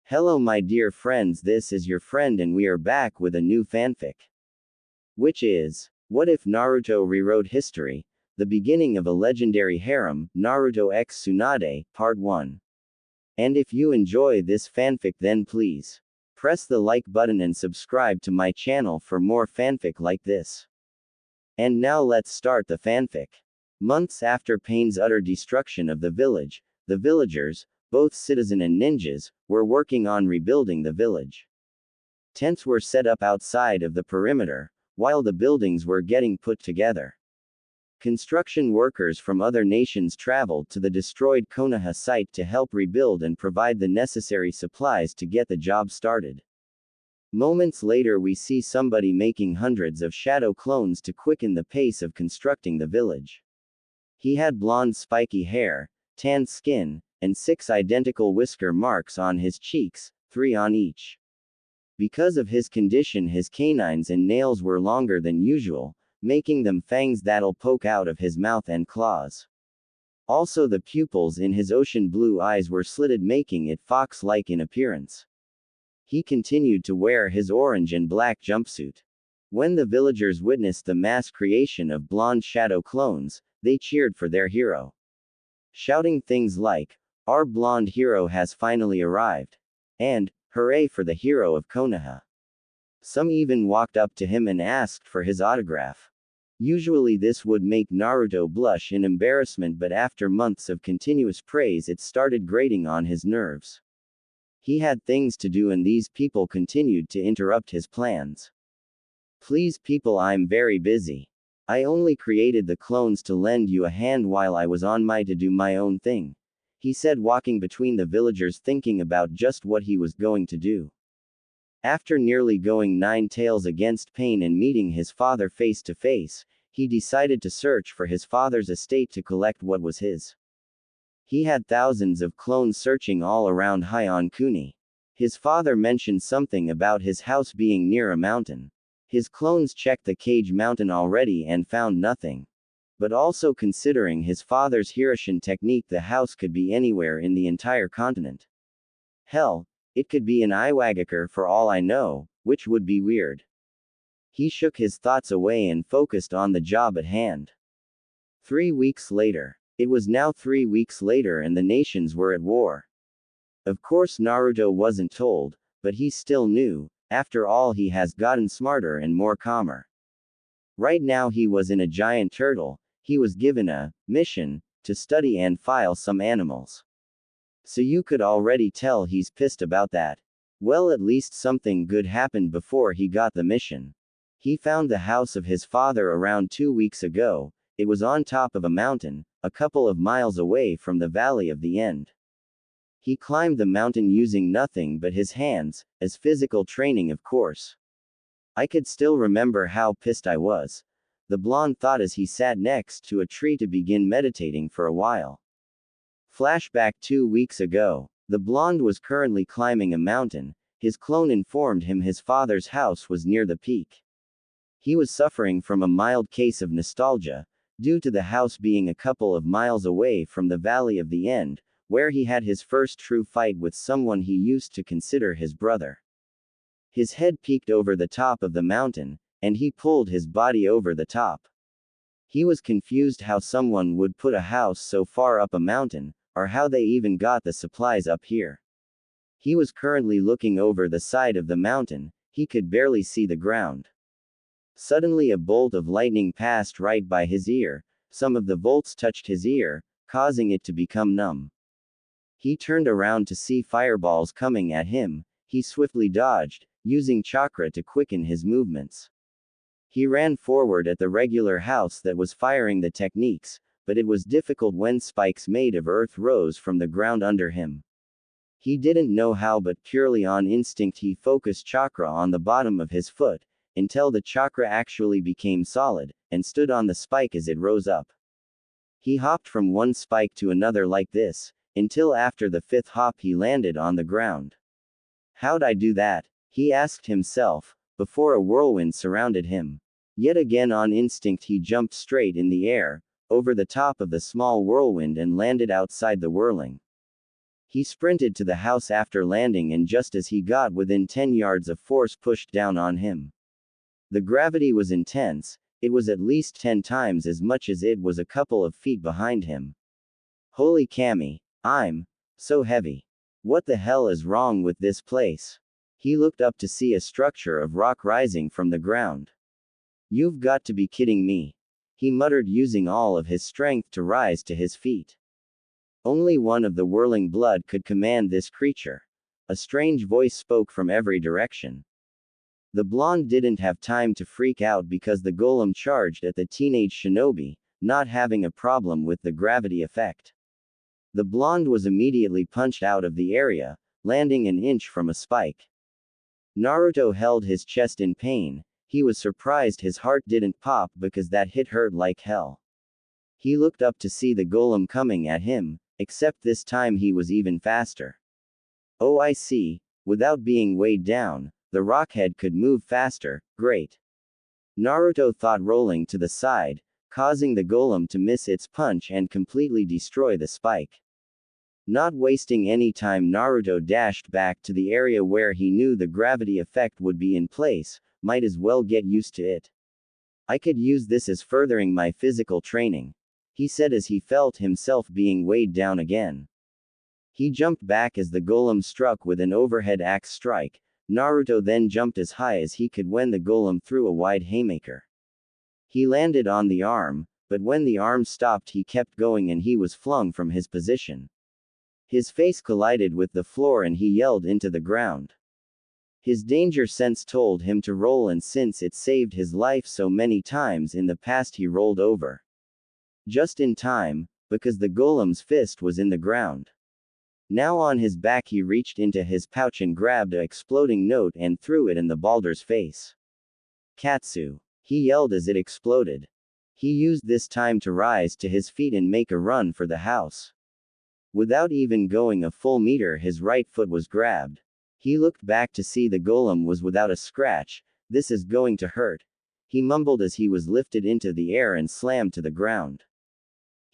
Hello my dear friends, this is your friend and we are back with a new fanfic. Which is, what if Naruto rewrote history? The beginning of a legendary harem, Naruto x Tsunade, Part 1. And if you enjoy this fanfic then please press the like button and subscribe to my channel for more fanfic like this. And now let's start the fanfic. Months after Pain's utter destruction of the village, the villagers, both citizen and ninjas, were working on rebuilding the village. Tents were set up outside of the perimeter, while the buildings were getting put together. Construction workers from other nations traveled to the destroyed Konoha site to help rebuild and provide the necessary supplies to get the job started. Moments later we see somebody making hundreds of shadow clones to quicken the pace of constructing the village. He had blonde spiky hair, tan skin, and 6 identical whisker marks on his cheeks, 3 on each. Because of his condition his canines and nails were longer than usual, making them fangs that'll poke out of his mouth and claws. Also the pupils in his ocean blue eyes were slitted making it fox-like in appearance. He continued to wear his orange and black jumpsuit. When the villagers witnessed the mass creation of blonde shadow clones, they cheered for their hero, shouting things like, "Our blonde hero has finally arrived," and, "Hooray for the hero of Konoha." Some even walked up to him and asked for his autograph. Usually this would make Naruto blush in embarrassment, but after months of continuous praise it started grating on his nerves. He had things to do and these people continued to interrupt his plans. "Please people, I'm very busy. I only created the clones to lend you a hand while I was on my to do my own thing," he said, walking between the villagers thinking about just what he was going to do. After nearly going 9 tails against Pain and meeting his father face to face, he decided to search for his father's estate to collect what was his. He had thousands of clones searching all around Heian Kuni. His father mentioned something about his house being near a mountain. His clones checked the Cage Mountain already and found nothing. But also considering his father's Hiroshin technique, the house could be anywhere in the entire continent. Hell, it could be in Iwagakure for all I know, which would be weird. He shook his thoughts away and focused on the job at hand. 3 weeks later. It was now 3 weeks later and the nations were at war. Of course Naruto wasn't told, but he still knew. After all, he has gotten smarter and more calmer. Right now he was in a giant turtle. He was given a mission to study and file some animals. So you could already tell he's pissed about that. Well, at least something good happened before he got the mission. He found the house of his father around 2 weeks ago. It was on top of a mountain, a couple of miles away from the Valley of the End. He climbed the mountain using nothing but his hands, as physical training of course. I could still remember how pissed I was, the blonde thought as he sat next to a tree to begin meditating for a while. Flashback 2 weeks ago. The blonde was currently climbing a mountain. His clone informed him his father's house was near the peak. He was suffering from a mild case of nostalgia, due to the house being a couple of miles away from the Valley of the End, where he had his first true fight with someone he used to consider his brother. His head peeked over the top of the mountain, and he pulled his body over the top. He was confused how someone would put a house so far up a mountain, or how they even got the supplies up here. He was currently looking over the side of the mountain. He could barely see the ground. Suddenly a bolt of lightning passed right by his ear. Some of the bolts touched his ear, causing it to become numb. He turned around to see fireballs coming at him. He swiftly dodged, using chakra to quicken his movements. He ran forward at the regular house that was firing the techniques, but it was difficult when spikes made of earth rose from the ground under him. He didn't know how, but purely on instinct he focused chakra on the bottom of his foot, until the chakra actually became solid, and stood on the spike as it rose up. He hopped from one spike to another like this, until after the 5th hop he landed on the ground. How'd I do that? He asked himself, before a whirlwind surrounded him. Yet again on instinct he jumped straight in the air, over the top of the small whirlwind and landed outside the whirling. He sprinted to the house after landing, and just as he got within 10 yards of force pushed down on him. The gravity was intense, it was at least 10 times as much as it was a couple of feet behind him. Holy Cammy, I'm so heavy. What the hell is wrong with this place? He looked up to see a structure of rock rising from the ground. You've got to be kidding me. He muttered, using all of his strength to rise to his feet. Only one of the whirling blood could command this creature. A strange voice spoke from every direction. The blonde didn't have time to freak out because the golem charged at the teenage shinobi, not having a problem with the gravity effect. The blonde was immediately punched out of the area, landing an inch from a spike. Naruto held his chest in pain. He was surprised his heart didn't pop because that hit hurt like hell. He looked up to see the golem coming at him, except this time he was even faster. Oh, I see. Without being weighed down, the rockhead could move faster. Great. Naruto thought, rolling to the side, causing the golem to miss its punch and completely destroy the spike. Not wasting any time, Naruto dashed back to the area where he knew the gravity effect would be in place. Might as well get used to it. I could use this as furthering my physical training, he said as he felt himself being weighed down again. He jumped back as the golem struck with an overhead axe strike. Naruto then jumped as high as he could when the golem threw a wide haymaker. He landed on the arm, but when the arm stopped he kept going and he was flung from his position. His face collided with the floor and he yelled into the ground. His danger sense told him to roll, and since it saved his life so many times in the past he rolled over. Just in time, because the golem's fist was in the ground. Now on his back he reached into his pouch and grabbed a exploding note and threw it in the boulder's face. Katsu! He yelled as it exploded. He used this time to rise to his feet and make a run for the house. Without even going a full meter his right foot was grabbed. He looked back to see the golem was without a scratch. This is going to hurt, he mumbled as he was lifted into the air and slammed to the ground.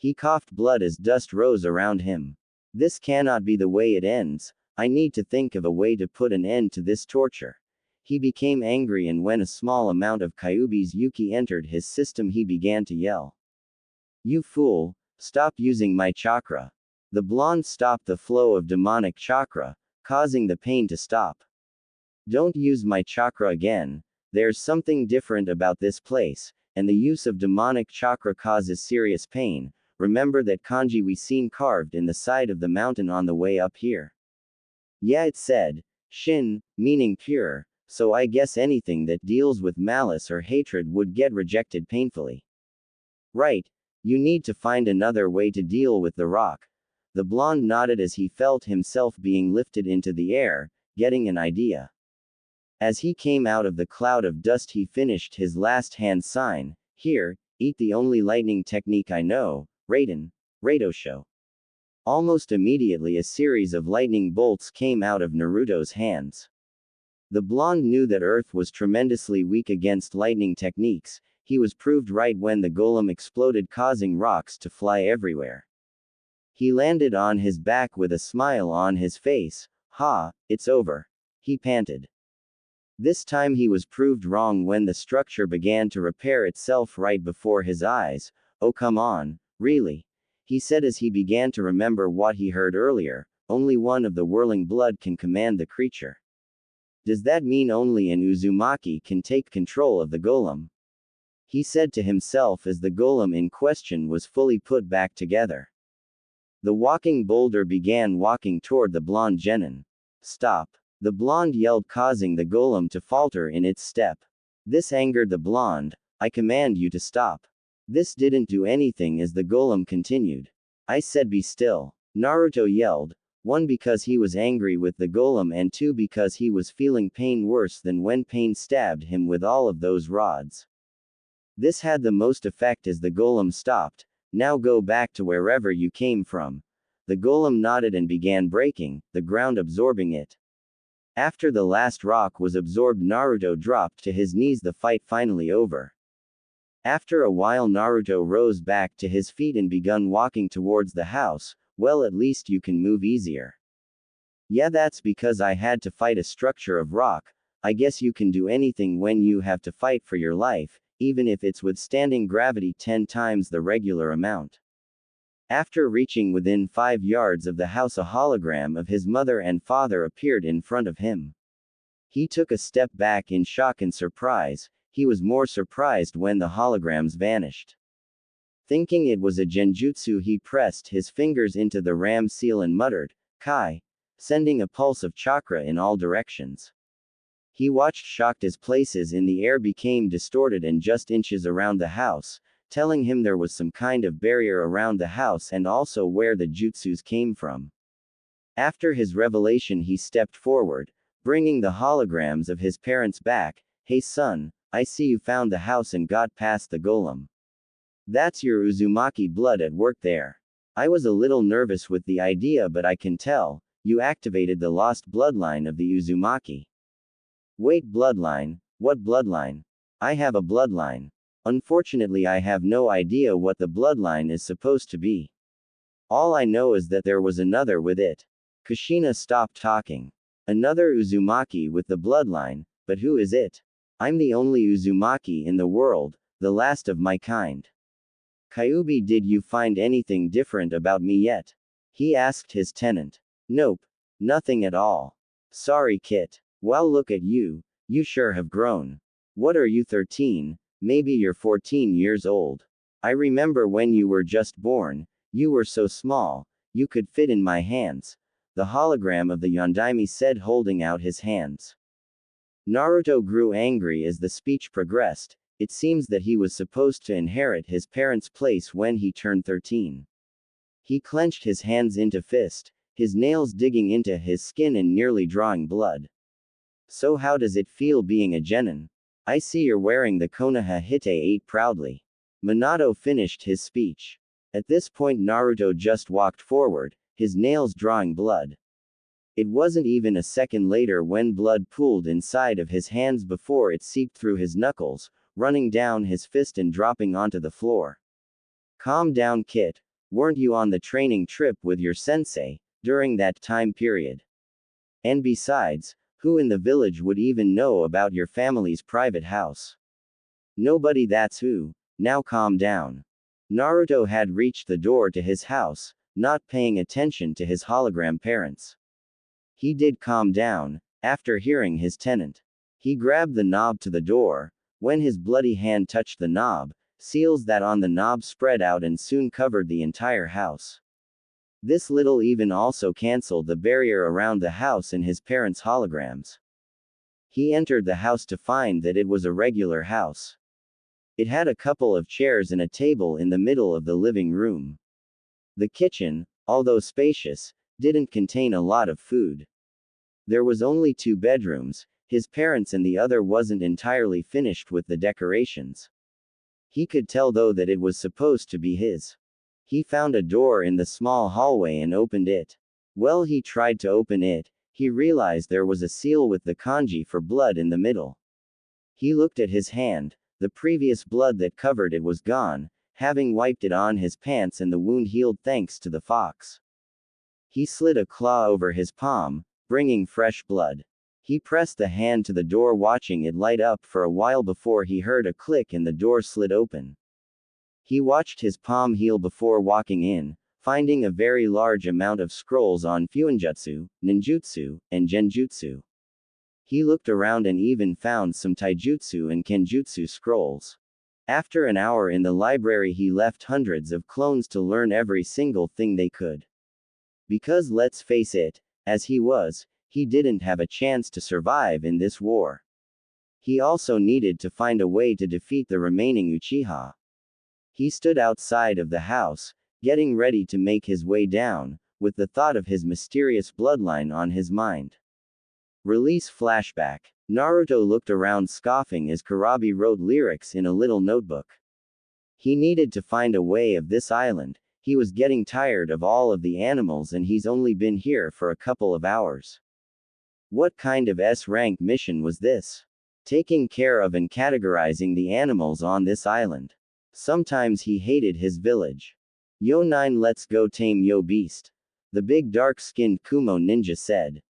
He coughed blood as dust rose around him. This cannot be the way it ends. I need to think of a way to put an end to this torture. He became angry, and when a small amount of Kyuubi's Yuki entered his system he began to yell. You fool, stop using my chakra. The blonde stopped the flow of demonic chakra, causing the pain to stop. Don't use my chakra again. There's something different about this place, and the use of demonic chakra causes serious pain. Remember that kanji we seen carved in the side of the mountain on the way up here? Yeah, it said, Shin, meaning pure, so I guess anything that deals with malice or hatred would get rejected painfully. Right, you need to find another way to deal with the rock. The blonde nodded as he felt himself being lifted into the air, getting an idea. As he came out of the cloud of dust he finished his last hand sign. Here, eat the only lightning technique I know, Raiden, Raidosho. Almost immediately a series of lightning bolts came out of Naruto's hands. The blonde knew that Earth was tremendously weak against lightning techniques. He was proved right when the golem exploded, causing rocks to fly everywhere. He landed on his back with a smile on his face. Ha, it's over, he panted. This time he was proved wrong when the structure began to repair itself right before his eyes. Oh come on, really? He said as he began to remember what he heard earlier. Only one of the whirling blood can command the creature. Does that mean only an Uzumaki can take control of the golem? He said to himself as the golem in question was fully put back together. The walking boulder began walking toward the blonde genin. Stop! The blonde yelled, causing the golem to falter in its step. This angered the blonde. I command you to stop. This didn't do anything as the golem continued. I said be still. Naruto yelled, 1 because he was angry with the golem and 2 because he was feeling pain worse than when pain stabbed him with all of those rods. This had the most effect as the golem stopped. Now go back to wherever you came from. The golem nodded and began breaking, the ground absorbing it. After the last rock was absorbed, Naruto dropped to his knees, the fight finally over. After a while Naruto rose back to his feet and begun walking towards the house. Well, at least you can move easier. Yeah, that's because I had to fight a structure of rock. I guess you can do anything when you have to fight for your life, even if it's withstanding gravity 10 times the regular amount. After reaching within 5 yards of the house, a hologram of his mother and father appeared in front of him. He took a step back in shock and surprise. He was more surprised when the holograms vanished. Thinking it was a genjutsu, he pressed his fingers into the ram seal and muttered, "Kai," sending a pulse of chakra in all directions. He watched shocked as places in the air became distorted and just inches around the house, telling him there was some kind of barrier around the house and also where the jutsus came from. After his revelation, he stepped forward, bringing the holograms of his parents back. "Hey son, I see you found the house and got past the golem. That's your Uzumaki blood at work there. I was a little nervous with the idea, but I can tell, you activated the lost bloodline of the Uzumaki." "Wait, bloodline? What bloodline? I have a bloodline. Unfortunately, I have no idea what the bloodline is supposed to be. All I know is that there was another with it." Kushina stopped talking. "Another Uzumaki with the bloodline, but who is it? I'm the only Uzumaki in the world, the last of my kind." "Kyubi, did you find anything different about me yet?" he asked his tenant. "Nope. Nothing at all. Sorry, Kit. Well, look at you. You sure have grown. What are you, 13? Maybe you're 14 years old. I remember when you were just born, you were so small, you could fit in my hands," the hologram of the Yondaime said, holding out his hands. Naruto grew angry as the speech progressed. It seems that he was supposed to inherit his parents' place when he turned 13. He clenched his hands into fist, his nails digging into his skin and nearly drawing blood. "So how does it feel being a genin? I see you're wearing the Konoha Hite 8 proudly." Minato finished his speech. At this point, Naruto just walked forward, his nails drawing blood. It wasn't even a second later when blood pooled inside of his hands before it seeped through his knuckles, running down his fist and dropping onto the floor. "Calm down, Kit. Weren't you on the training trip with your sensei during that time period? And besides, who in the village would even know about your family's private house? Nobody, that's who. Now calm down." Naruto had reached the door to his house, not paying attention to his hologram parents. He did calm down, after hearing his tenant. He grabbed the knob to the door. When his bloody hand touched the knob, seals that on the knob spread out and soon covered the entire house. This little even also cancelled the barrier around the house and his parents' holograms. He entered the house to find that it was a regular house. It had a couple of chairs and a table in the middle of the living room. The kitchen, although spacious, didn't contain a lot of food. There was only 2 bedrooms, his parents, and the other wasn't entirely finished with the decorations. He could tell though that it was supposed to be his. He found a door in the small hallway and opened it. Well, he tried to open it, he realized there was a seal with the kanji for blood in the middle. He looked at his hand, the previous blood that covered it was gone, having wiped it on his pants, and the wound healed thanks to the fox. He slid a claw over his palm, bringing fresh blood. He pressed the hand to the door, watching it light up for a while before he heard a click and the door slid open. He watched his palm heal before walking in, finding a very large amount of scrolls on fuinjutsu, ninjutsu, and genjutsu. He looked around and even found some taijutsu and kenjutsu scrolls. After an hour in the library, he left hundreds of clones to learn every single thing they could. Because let's face it, as he didn't have a chance to survive in this war. He also needed to find a way to defeat the remaining Uchiha. He stood outside of the house, getting ready to make his way down, with the thought of his mysterious bloodline on his mind. Release flashback. Naruto looked around, scoffing as Kurabi wrote lyrics in a little notebook. He needed to find a way of this island. He was getting tired of all of the animals and he's only been here for a couple of hours. What kind of S-rank mission was this? Taking care of and categorizing the animals on this island. Sometimes he hated his village. Yo 9, let's go tame yo beast. The big dark-skinned Kumo ninja said.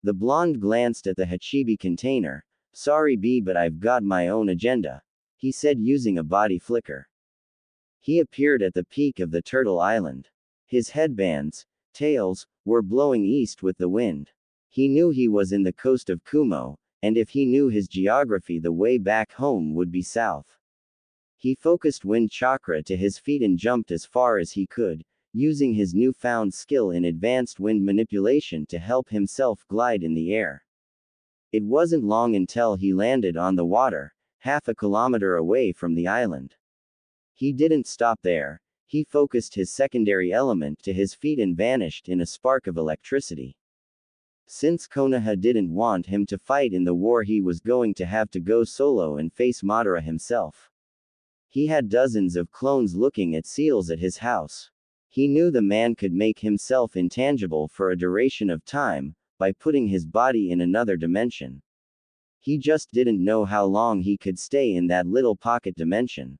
The blonde glanced at the Hachibi container. Sorry B, but I've got my own agenda, he said using a body flicker. He appeared at the peak of the Turtle Island. His headbands, tails, were blowing east with the wind. He knew he was in the coast of Kumo, and if he knew his geography, the way back home would be south. He focused wind chakra to his feet and jumped as far as he could, using his newfound skill in advanced wind manipulation to help himself glide in the air. It wasn't long until he landed on the water, half a kilometer away from the island. He didn't stop there. He focused his secondary element to his feet and vanished in a spark of electricity. Since Konoha didn't want him to fight in the war, he was going to have to go solo and face Madara himself. He had dozens of clones looking at seals at his house. He knew the man could make himself intangible for a duration of time, by putting his body in another dimension. He just didn't know how long he could stay in that little pocket dimension.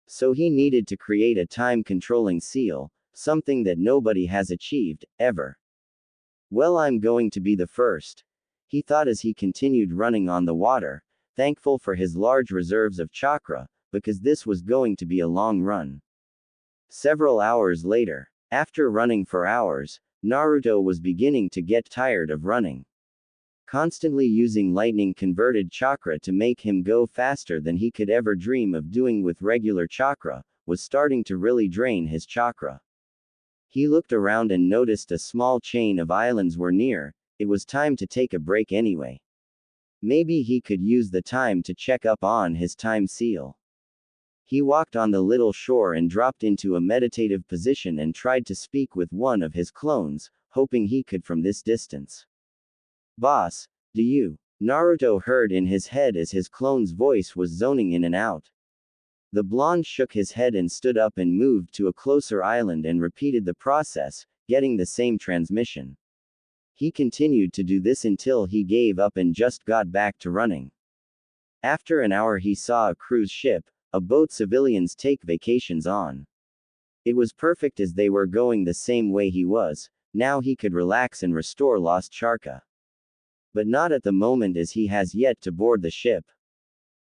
So he needed to create a time-controlling seal, something that nobody has achieved, ever. Well, I'm going to be the first, he thought as he continued running on the water, thankful for his large reserves of chakra, because this was going to be a long run. Several hours later, after running for hours, Naruto was beginning to get tired of running. Constantly using lightning-converted chakra to make him go faster than he could ever dream of doing with regular chakra, was starting to really drain his chakra. He looked around and noticed a small chain of islands were near. It was time to take a break anyway. Maybe he could use the time to check up on his time seal. He walked on the little shore and dropped into a meditative position and tried to speak with one of his clones, hoping he could from this distance. Boss, do you? Naruto heard in his head as his clone's voice was zoning in and out. The blonde shook his head and stood up and moved to a closer island and repeated the process, getting the same transmission. He continued to do this until he gave up and just got back to running. After an hour he saw a cruise ship, a boat civilians take vacations on. It was perfect as they were going the same way he was. Now he could relax and restore lost chakra. But not at the moment, as he has yet to board the ship.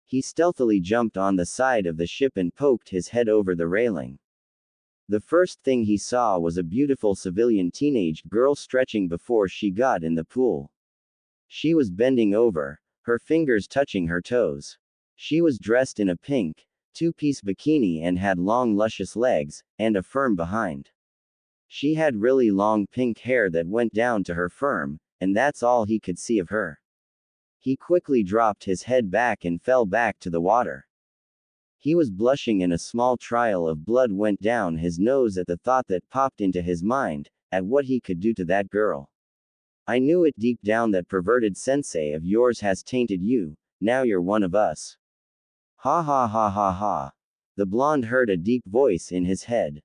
He stealthily jumped on the side of the ship and poked his head over the railing. The first thing he saw was a beautiful civilian teenage girl stretching before she got in the pool. She was bending over, her fingers touching her toes. She was dressed in a pink, two-piece bikini and had long luscious legs, and a firm behind. She had really long pink hair that went down to her firm, and that's all he could see of her. He quickly dropped his head back and fell back to the water. He was blushing and a small trail of blood went down his nose at the thought that popped into his mind, at what he could do to that girl. I knew it deep down, that perverted sensei of yours has tainted you, now you're one of us. Ha ha ha ha ha. The blonde heard a deep voice in his head.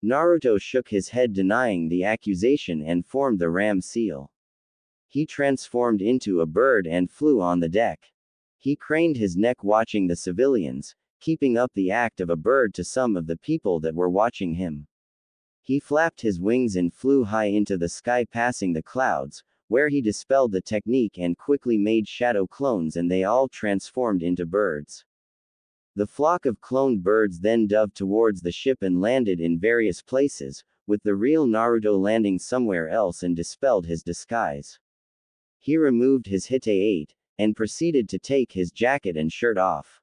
Naruto shook his head denying the accusation and formed the ram seal. He transformed into a bird and flew on the deck. He craned his neck watching the civilians, keeping up the act of a bird to some of the people that were watching him. He flapped his wings and flew high into the sky, passing the clouds, where he dispelled the technique and quickly made shadow clones, and they all transformed into birds. The flock of cloned birds then dove towards the ship and landed in various places, with the real Naruto landing somewhere else and dispelled his disguise. He removed his Hite-8, and proceeded to take his jacket and shirt off.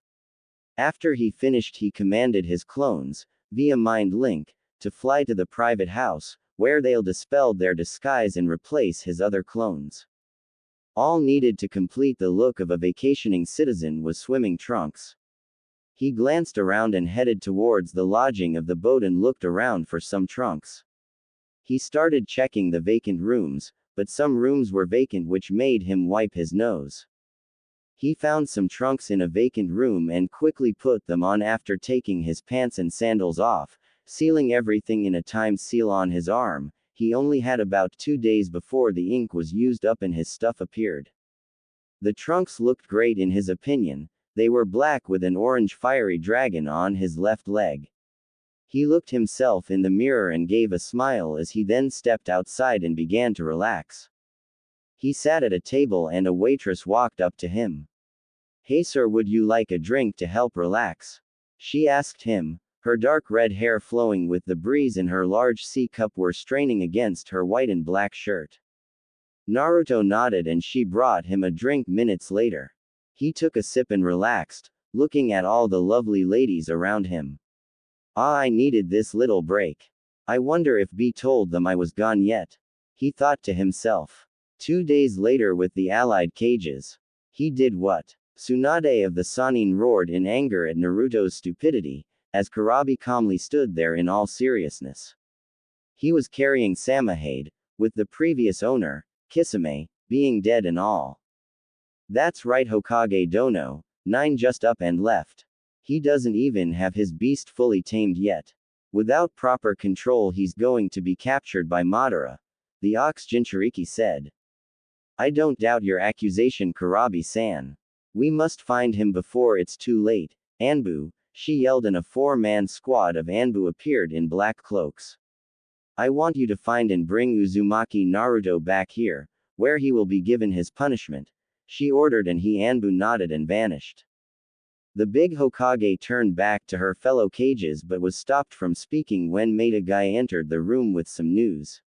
After he finished, he commanded his clones, via mind link, to fly to the private house, where they'll dispel their disguise and replace his other clones. All needed to complete the look of a vacationing citizen was swimming trunks. He glanced around and headed towards the lodging of the boat and looked around for some trunks. He started checking the vacant rooms, but some rooms were vacant, which made him wipe his nose. He found some trunks in a vacant room and quickly put them on after taking his pants and sandals off, sealing everything in a time seal on his arm. He only had about 2 days before the ink was used up and his stuff appeared. The trunks looked great in his opinion. They were black with an orange fiery dragon on his left leg. He looked himself in the mirror and gave a smile as he then stepped outside and began to relax. He sat at a table and a waitress walked up to him. "Hey sir, would you like a drink to help relax?" she asked him. Her dark red hair flowing with the breeze and her large sea cup were straining against her white and black shirt. Naruto nodded and she brought him a drink minutes later. He took a sip and relaxed, looking at all the lovely ladies around him. "Ah, I needed this little break. I wonder if B told them I was gone yet," he thought to himself. 2 days later with the allied cages. He did what? Tsunade of the Sannin roared in anger at Naruto's stupidity, as Kurabi calmly stood there in all seriousness. He was carrying Samahade, with the previous owner, Kisame, being dead and all. "That's right, Hokage Dono, 9 just up and left. He doesn't even have his beast fully tamed yet. Without proper control he's going to be captured by Madara," the Ox Jinchuriki said. "I don't doubt your accusation, Kurabi-san. We must find him before it's too late, Anbu," she yelled, and a 4-man squad of Anbu appeared in black cloaks. "I want you to find and bring Uzumaki Naruto back here, where he will be given his punishment," she ordered, and Anbu nodded and vanished. The big Hokage turned back to her fellow cages but was stopped from speaking when Metagai entered the room with some news.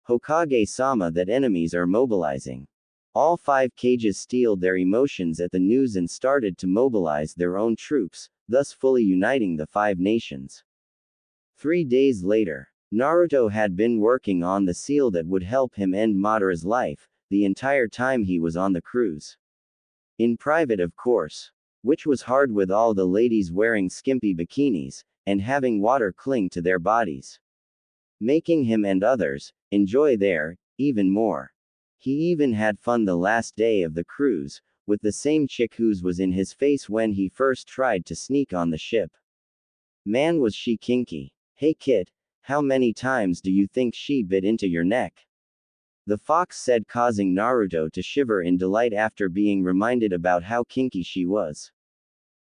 "Hokage-sama, that enemies are mobilizing." All 5 cages steeled their emotions at the news and started to mobilize their own troops, thus fully uniting the 5 nations. 3 days later, Naruto had been working on the seal that would help him end Madara's life, the entire time he was on the cruise. In private, of course. Which was hard with all the ladies wearing skimpy bikinis, and having water cling to their bodies. Making him and others enjoy there, even more. He even had fun the last day of the cruise, with the same chick whose was in his face when he first tried to sneak on the ship. Man, was she kinky. "Hey kid, how many times do you think she bit into your neck?" the fox said, causing Naruto to shiver in delight after being reminded about how kinky she was.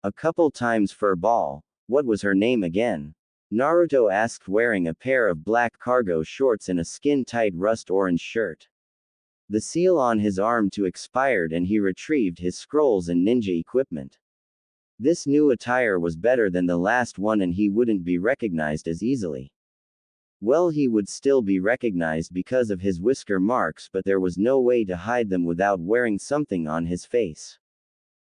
"A couple times, fur ball. What was her name again?" Naruto asked, wearing a pair of black cargo shorts and a skin-tight rust-orange shirt. The seal on his arm too expired and he retrieved his scrolls and ninja equipment. This new attire was better than the last one and he wouldn't be recognized as easily. Well, he would still be recognized because of his whisker marks, but there was no way to hide them without wearing something on his face.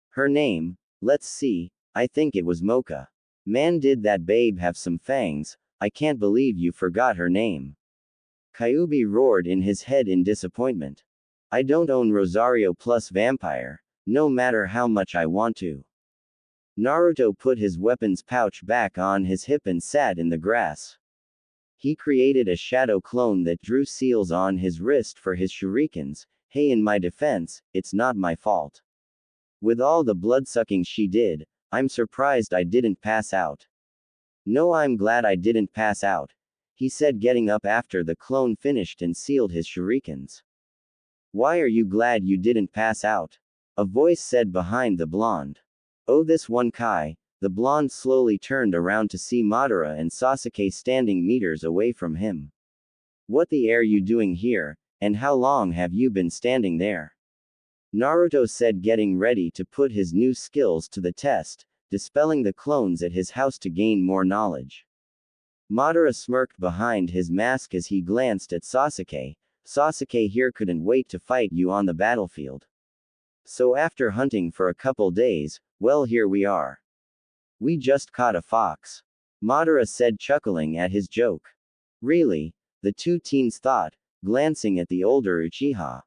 Her name? Let's see, I think it was Mocha. Man, did that babe have some fangs? I can't believe you forgot her name. Kyuubi roared in his head in disappointment. I don't own Rosario plus Vampire, no matter how much I want to. Naruto put his weapons pouch back on his hip and sat in the grass. He created a shadow clone that drew seals on his wrist for his shurikens. Hey, in my defense, it's not my fault. With all the blood-sucking she did, I'm surprised I didn't pass out. No, I'm glad I didn't pass out, he said, getting up after the clone finished and sealed his shurikens. Why are you glad you didn't pass out? A voice said behind the blonde. Oh, this one Kai. The blonde slowly turned around to see Madara and Sasuke standing meters away from him. What the are you doing here, and how long have you been standing there? Naruto said, getting ready to put his new skills to the test, dispelling the clones at his house to gain more knowledge. Madara smirked behind his mask as he glanced at Sasuke. Sasuke here couldn't wait to fight you on the battlefield. So after hunting for a couple days, well, here we are. We just caught a fox. Madara said, chuckling at his joke. Really? The 2 teens thought, glancing at the older Uchiha.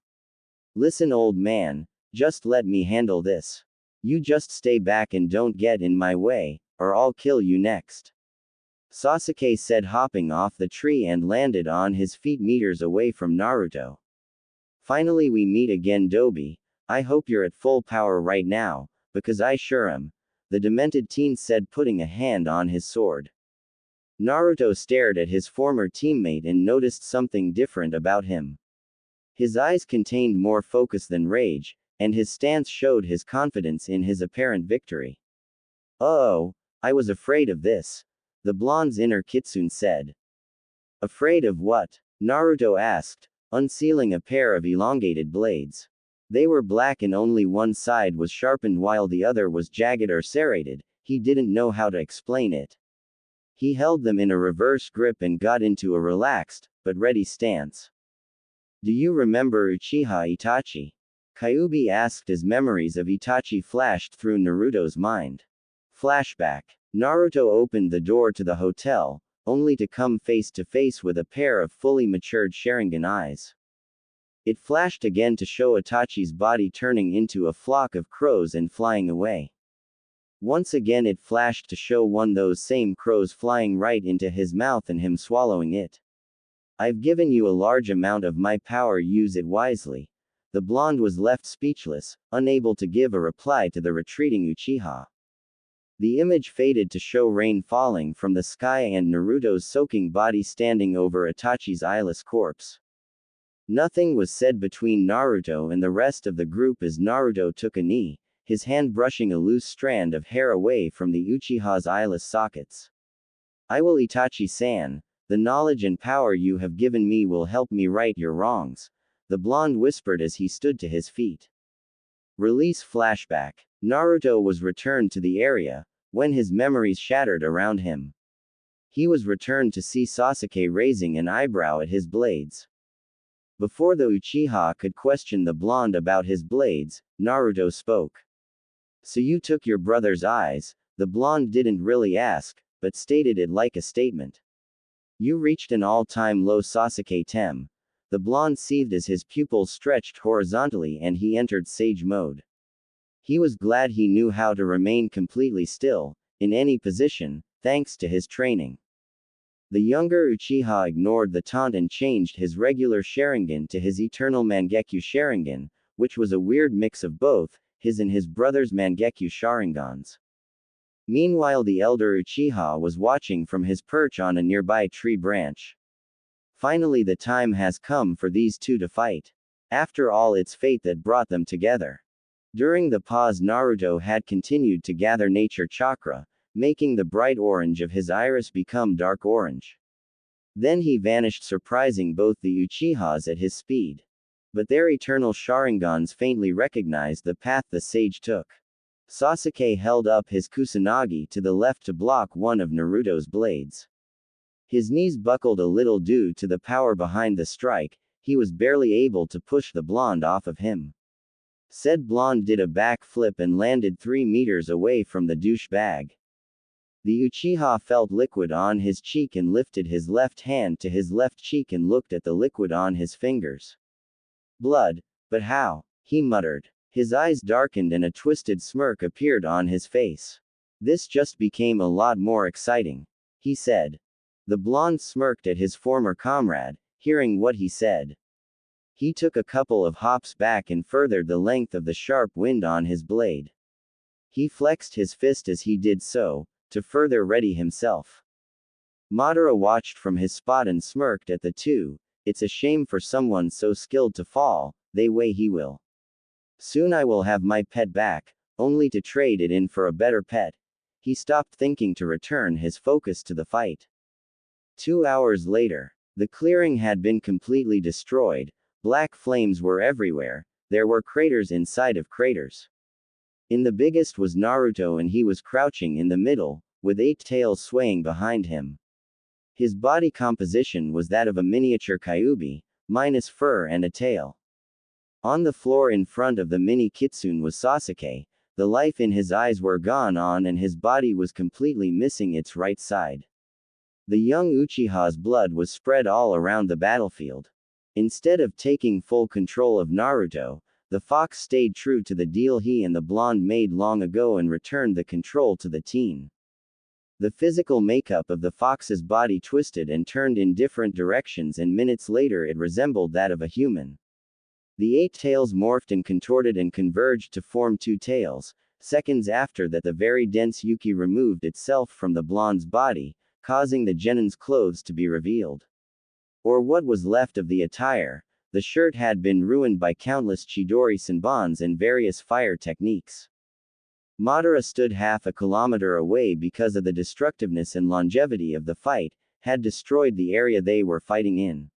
Listen, old man, just let me handle this. You just stay back and don't get in my way, or I'll kill you next. Sasuke said, hopping off the tree and landed on his feet meters away from Naruto. Finally we meet again, Dobi. I hope you're at full power right now, because I sure am. The demented teen said, putting a hand on his sword. Naruto stared at his former teammate and noticed something different about him. His eyes contained more focus than rage, and his stance showed his confidence in his apparent victory. Oh, I was afraid of this. the blonde's inner kitsune said. Afraid of what? Naruto asked, unsealing a pair of elongated blades. They were black and only one side was sharpened while the other was jagged or serrated. He didn't know how to explain it. He held them in a reverse grip and got into a relaxed, but ready stance. Do you remember Uchiha Itachi? Kyuubi asked as memories of Itachi flashed through Naruto's mind. Flashback. Naruto opened the door to the hotel, only to come face to face with a pair of fully matured Sharingan eyes. It flashed again to show Itachi's body turning into a flock of crows and flying away. Once again it flashed to show one those same crows flying right into his mouth and him swallowing it. I've given you a large amount of my power, use it wisely. The blonde was left speechless, unable to give a reply to the retreating Uchiha. The image faded to show rain falling from the sky and Naruto's soaking body standing over Itachi's eyeless corpse. Nothing was said between Naruto and the rest of the group as Naruto took a knee, his hand brushing a loose strand of hair away from the Uchiha's eyeless sockets. I will, Itachi-san, the knowledge and power you have given me will help me right your wrongs, the blonde whispered as he stood to his feet. Release flashback. Naruto was returned to the area, when his memories shattered around him. He was returned to see Sasuke raising an eyebrow at his blades. Before the Uchiha could question the blonde about his blades, Naruto spoke. So you took your brother's eyes? The blonde didn't really ask, but stated it like a statement. You reached an all-time low, Sasuke Tem. The blonde seethed as his pupils stretched horizontally and he entered sage mode. He was glad he knew how to remain completely still, in any position, thanks to his training. The younger Uchiha ignored the taunt and changed his regular Sharingan to his eternal Mangekyo Sharingan, which was a weird mix of both, his and his brother's Mangekyo Sharingans. Meanwhile the elder Uchiha was watching from his perch on a nearby tree branch. Finally the time has come for these two to fight. After all, it's fate that brought them together. During the pause Naruto had continued to gather nature chakra, making the bright orange of his iris become dark orange. Then he vanished, surprising both the Uchihas at his speed. But their eternal Sharingans faintly recognized the path the sage took. Sasuke held up his Kusanagi to the left to block one of Naruto's blades. His knees buckled a little due to the power behind the strike, he was barely able to push the blonde off of him. Said blonde did a backflip and landed 3 meters away from the douchebag. The Uchiha felt liquid on his cheek and lifted his left hand to his left cheek and looked at the liquid on his fingers. Blood? But how? He muttered. His eyes darkened and a twisted smirk appeared on his face. This just became a lot more exciting, he said. The blonde smirked at his former comrade, hearing what he said. He took a couple of hops back and furthered the length of the sharp wind on his blade. He flexed his fist as he did so, to further ready himself. Madara watched from his spot and smirked at the two. It's a shame for someone so skilled to fall, they way he will. Soon I will have my pet back, only to trade it in for a better pet. He stopped thinking to return his focus to the fight. 2 hours later, the clearing had been completely destroyed. Black flames were everywhere, there were craters inside of craters. In the biggest was Naruto and he was crouching in the middle, with 8 tails swaying behind him. His body composition was that of a miniature Kyuubi, minus fur and a tail. On the floor in front of the mini kitsune was Sasuke, the life in his eyes were gone on and his body was completely missing its right side. The young Uchiha's blood was spread all around the battlefield. Instead of taking full control of Naruto, the fox stayed true to the deal he and the blonde made long ago and returned the control to the teen. The physical makeup of the fox's body twisted and turned in different directions and minutes later it resembled that of a human. The 8 tails morphed and contorted and converged to form 2 tails. Seconds after that the very dense Yuki removed itself from the blonde's body, causing the genin's clothes to be revealed. Or what was left of the attire. The shirt had been ruined by countless Chidori Senbons and various fire techniques. Madara stood half a kilometer away because of the destructiveness and longevity of the fight, had destroyed the area they were fighting in.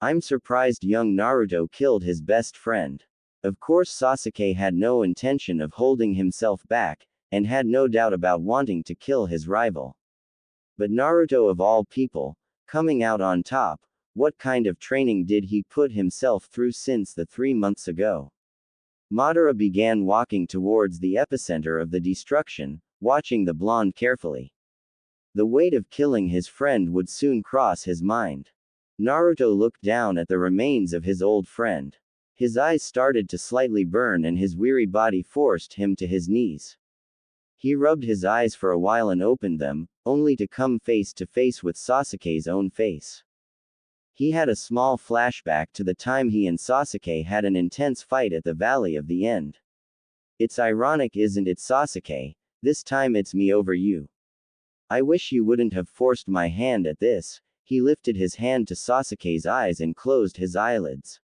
I'm surprised young Naruto killed his best friend. Of course Sasuke had no intention of holding himself back, and had no doubt about wanting to kill his rival. But Naruto of all people, coming out on top, what kind of training did he put himself through since the 3 months ago? Madara began walking towards the epicenter of the destruction, watching the blonde carefully. The weight of killing his friend would soon cross his mind. Naruto looked down at the remains of his old friend. His eyes started to slightly burn and his weary body forced him to his knees. He rubbed his eyes for a while and opened them, only to come face to face with Sasuke's own face. He had a small flashback to the time he and Sasuke had an intense fight at the Valley of the End. It's ironic, isn't it, Sasuke? This time it's me over you. I wish you wouldn't have forced my hand at this. He lifted his hand to Sasuke's eyes and closed his eyelids.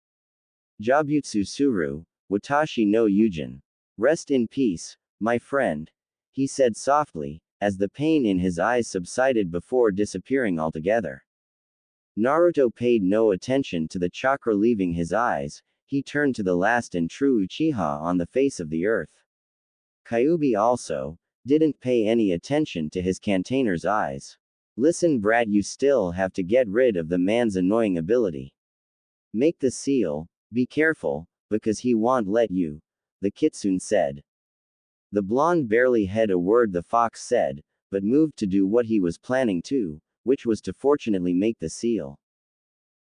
Jabutsu Suru, Watashi no Yujin. Rest in peace, my friend, he said softly, as the pain in his eyes subsided before disappearing altogether. Naruto paid no attention to the chakra leaving his eyes, he turned to the last and true Uchiha on the face of the earth. Kyuubi also didn't pay any attention to his container's eyes. Listen, brat, you still have to get rid of the man's annoying ability. Make the seal, be careful, because he won't let you, the kitsune said. The blonde barely heard a word the fox said, but moved to do what he was planning to, which was to fortunately make the seal.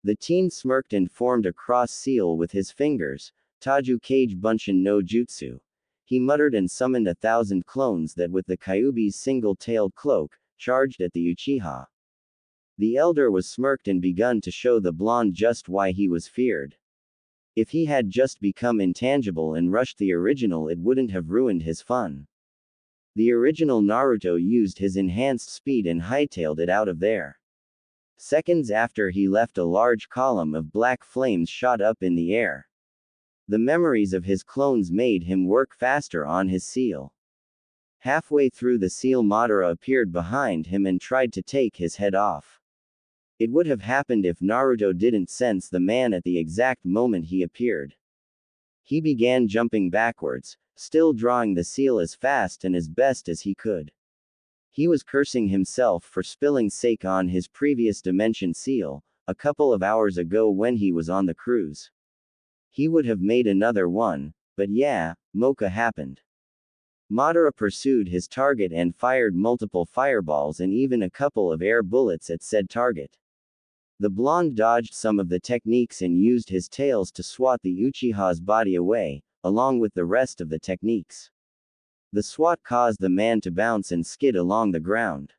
The teen smirked and formed a cross seal with his fingers, Taju Kage Bunshin no Jutsu. He muttered and summoned 1,000 clones that with the Kyuubi's single-tailed cloak, charged at the Uchiha. The elder was smirked and begun to show the blonde just why he was feared. If he had just become intangible and rushed the original, it wouldn't have ruined his fun. The original Naruto used his enhanced speed and hightailed it out of there. Seconds after he left, a large column of black flames shot up in the air. The memories of his clones made him work faster on his seal. Halfway through the seal, Madara appeared behind him and tried to take his head off. It would have happened if Naruto didn't sense the man at the exact moment he appeared. He began jumping backwards, still drawing the seal as fast and as best as he could. He was cursing himself for spilling sake on his previous dimension seal, a couple of hours ago when he was on the cruise. He would have made another one, but yeah, Mocha happened. Madara pursued his target and fired multiple fireballs and even a couple of air bullets at said target. The blonde dodged some of the techniques and used his tails to swat the Uchiha's body away, along with the rest of the techniques. The swat caused the man to bounce and skid along the ground.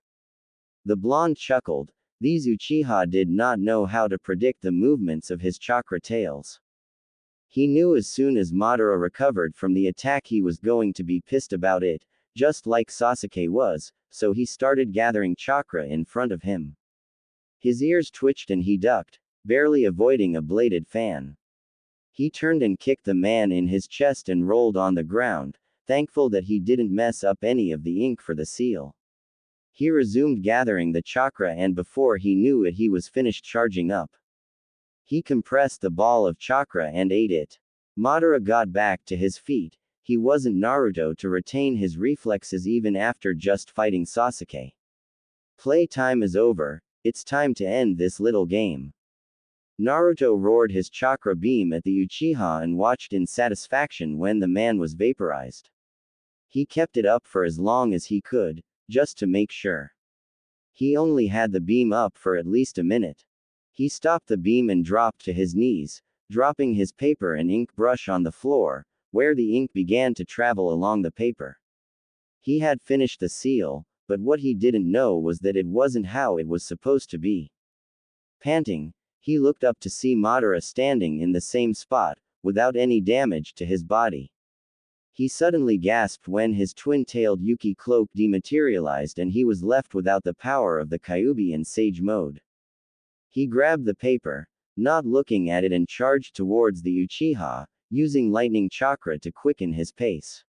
The blonde chuckled. These Uchiha did not know how to predict the movements of his chakra tails. He knew as soon as Madara recovered from the attack he was going to be pissed about it, just like Sasuke was, so he started gathering chakra in front of him. His ears twitched and he ducked, barely avoiding a bladed fan. He turned and kicked the man in his chest and rolled on the ground, thankful that he didn't mess up any of the ink for the seal. He resumed gathering the chakra and before he knew it he was finished charging up. He compressed the ball of chakra and ate it. Madara got back to his feet. He wasn't Naruto to retain his reflexes even after just fighting Sasuke. Play time is over, it's time to end this little game. Naruto roared his chakra beam at the Uchiha and watched in satisfaction when the man was vaporized. He kept it up for as long as he could, just to make sure. He only had the beam up for at least a minute. He stopped the beam and dropped to his knees, dropping his paper and ink brush on the floor, where the ink began to travel along the paper. He had finished the seal, but what he didn't know was that it wasn't how it was supposed to be. Panting, he looked up to see Madara standing in the same spot, without any damage to his body. He suddenly gasped when his twin-tailed Yuki cloak dematerialized and he was left without the power of the Kyuubi in Sage mode. He grabbed the paper, not looking at it, and charged towards the Uchiha, using lightning chakra to quicken his pace.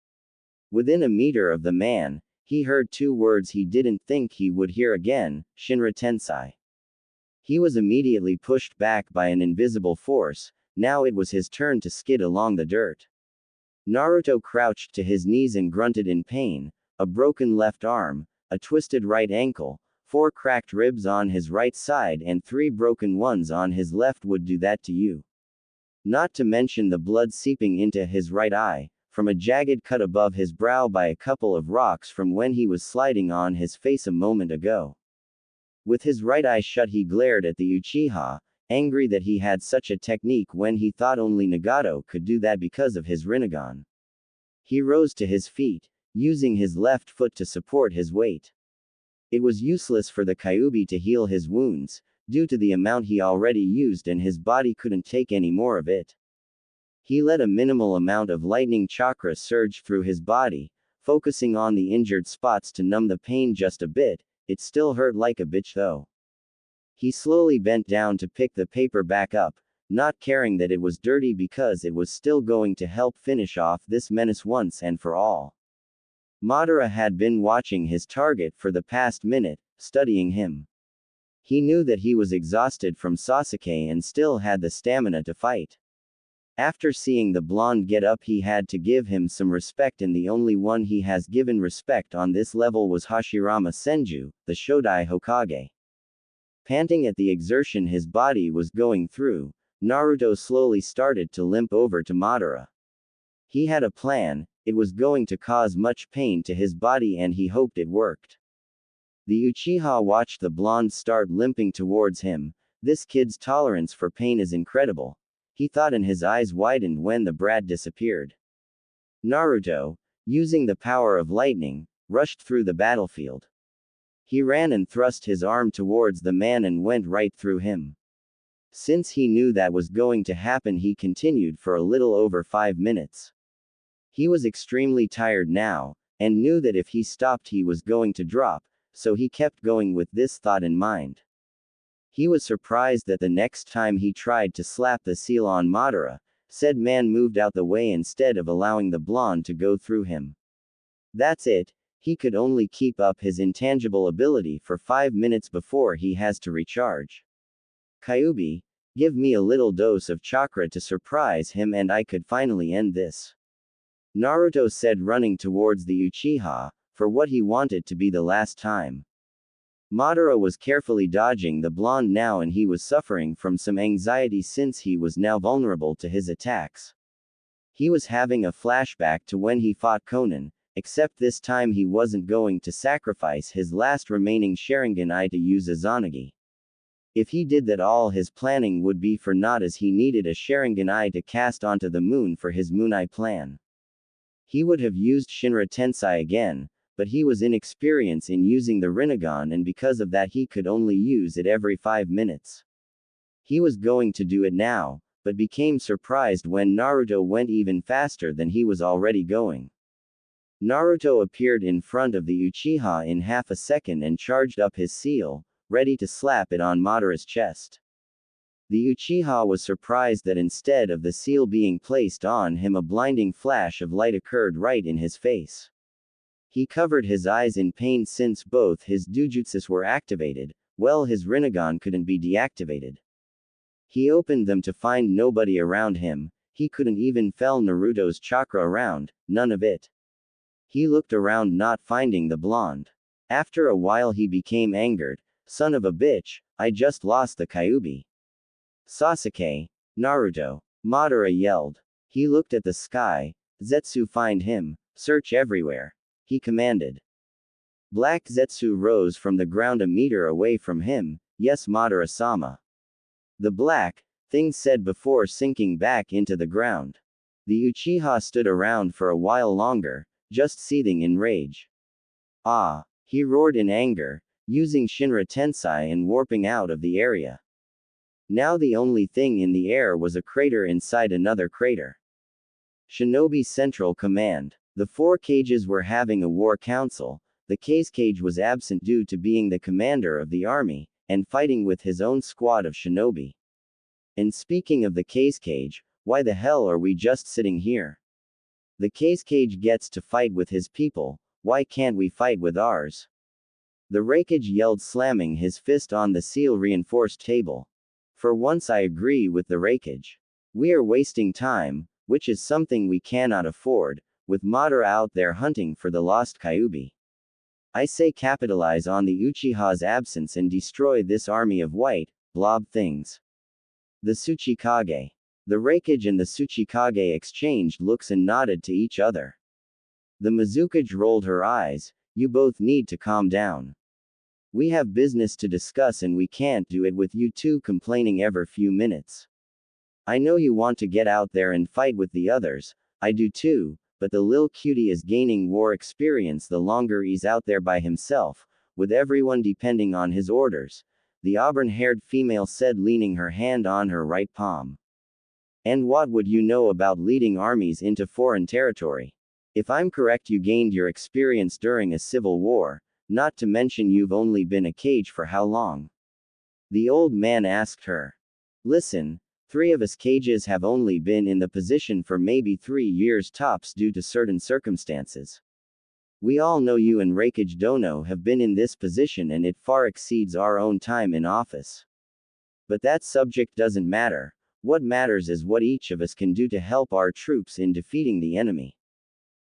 Within a meter of the man, he heard two words he didn't think he would hear again, Shinra Tensei. He was immediately pushed back by an invisible force. Now it was his turn to skid along the dirt. Naruto crouched to his knees and grunted in pain. A broken left arm, a twisted right ankle, 4 cracked ribs on his right side and 3 broken ones on his left would do that to you. Not to mention the blood seeping into his right eye, from a jagged cut above his brow by a couple of rocks from when he was sliding on his face a moment ago. With his right eye shut he glared at the Uchiha, angry that he had such a technique when he thought only Nagato could do that because of his Rinnegan. He rose to his feet, using his left foot to support his weight. It was useless for the Kyuubi to heal his wounds, due to the amount he already used and his body couldn't take any more of it. He let a minimal amount of lightning chakra surge through his body, focusing on the injured spots to numb the pain just a bit. It still hurt like a bitch though. He slowly bent down to pick the paper back up, not caring that it was dirty because it was still going to help finish off this menace once and for all. Madara had been watching his target for the past minute, studying him. He knew that he was exhausted from Sasuke and still had the stamina to fight. After seeing the blonde get up he had to give him some respect and the only one he has given respect on this level was Hashirama Senju, the Shodai Hokage. Panting at the exertion his body was going through, Naruto slowly started to limp over to Madara. He had a plan, it was going to cause much pain to his body and he hoped it worked. The Uchiha watched the blonde start limping towards him. This kid's tolerance for pain is incredible, he thought, and his eyes widened when the brat disappeared. Naruto, using the power of lightning, rushed through the battlefield. He ran and thrust his arm towards the man and went right through him. Since he knew that was going to happen he continued for a little over 5 minutes. He was extremely tired now, and knew that if he stopped he was going to drop, so he kept going with this thought in mind. He was surprised that the next time he tried to slap the seal on Madara, said man moved out the way instead of allowing the blonde to go through him. That's it, he could only keep up his intangible ability for 5 minutes before he has to recharge. Kyuubi, give me a little dose of chakra to surprise him and I could finally end this. Naruto said, running towards the Uchiha, for what he wanted to be the last time. Madara was carefully dodging the blonde now and he was suffering from some anxiety since he was now vulnerable to his attacks. He was having a flashback to when he fought Konan, except this time he wasn't going to sacrifice his last remaining Sharingan eye to use Izanagi. If he did that all his planning would be for naught as he needed a Sharingan eye to cast onto the moon for his moon eye plan. He would have used Shinra Tensei again, but he was inexperienced in using the Rinnegan and because of that he could only use it every 5 minutes. He was going to do it now, but became surprised when Naruto went even faster than he was already going. Naruto appeared in front of the Uchiha in half a second and charged up his seal, ready to slap it on Madara's chest. The Uchiha was surprised that instead of the seal being placed on him a blinding flash of light occurred right in his face. He covered his eyes in pain since both his dojutsus were activated, well his Rinnegan couldn't be deactivated. He opened them to find nobody around him, he couldn't even feel Naruto's chakra around, none of it. He looked around not finding the blonde. After a while he became angered, son of a bitch, I just lost the Kyuubi. Sasuke, Naruto, Madara yelled. He looked at the sky, Zetsu find him, search everywhere. He commanded. Black Zetsu rose from the ground a meter away from him, yes Madara-sama. The black thing said before sinking back into the ground. The Uchiha stood around for a while longer, just seething in rage. Ah! He roared in anger, using Shinra Tensei and warping out of the area. Now the only thing in the air was a crater inside another crater. Shinobi Central Command. The 4 cages were having a war council. The Case Cage was absent due to being the commander of the army, and fighting with his own squad of shinobi. And speaking of the Case Cage, why the hell are we just sitting here? The case cage gets to fight with his people, why can't we fight with ours? The Raikage yelled, slamming his fist on the seal-reinforced table. For once I agree with the Raikage. We are wasting time, which is something we cannot afford, with Madara out there hunting for the lost Kyuubi. I say capitalize on the Uchiha's absence and destroy this army of white, blob things. The Tsuchikage. The Raikage and the Tsuchikage exchanged looks and nodded to each other. The Mizukage rolled her eyes, you both need to calm down. We have business to discuss and we can't do it with you two complaining every few minutes. I know you want to get out there and fight with the others, I do too, but the lil cutie is gaining war experience the longer he's out there by himself, with everyone depending on his orders, the auburn-haired female said, leaning her hand on her right palm. And what would you know about leading armies into foreign territory? If I'm correct, you gained your experience during a civil war, not to mention you've only been a cage for how long? The old man asked her. Listen, 3 of us cages have only been in the position for maybe 3 years tops due to certain circumstances. We all know you and Raikage Dono have been in this position and it far exceeds our own time in office. But that subject doesn't matter, what matters is what each of us can do to help our troops in defeating the enemy.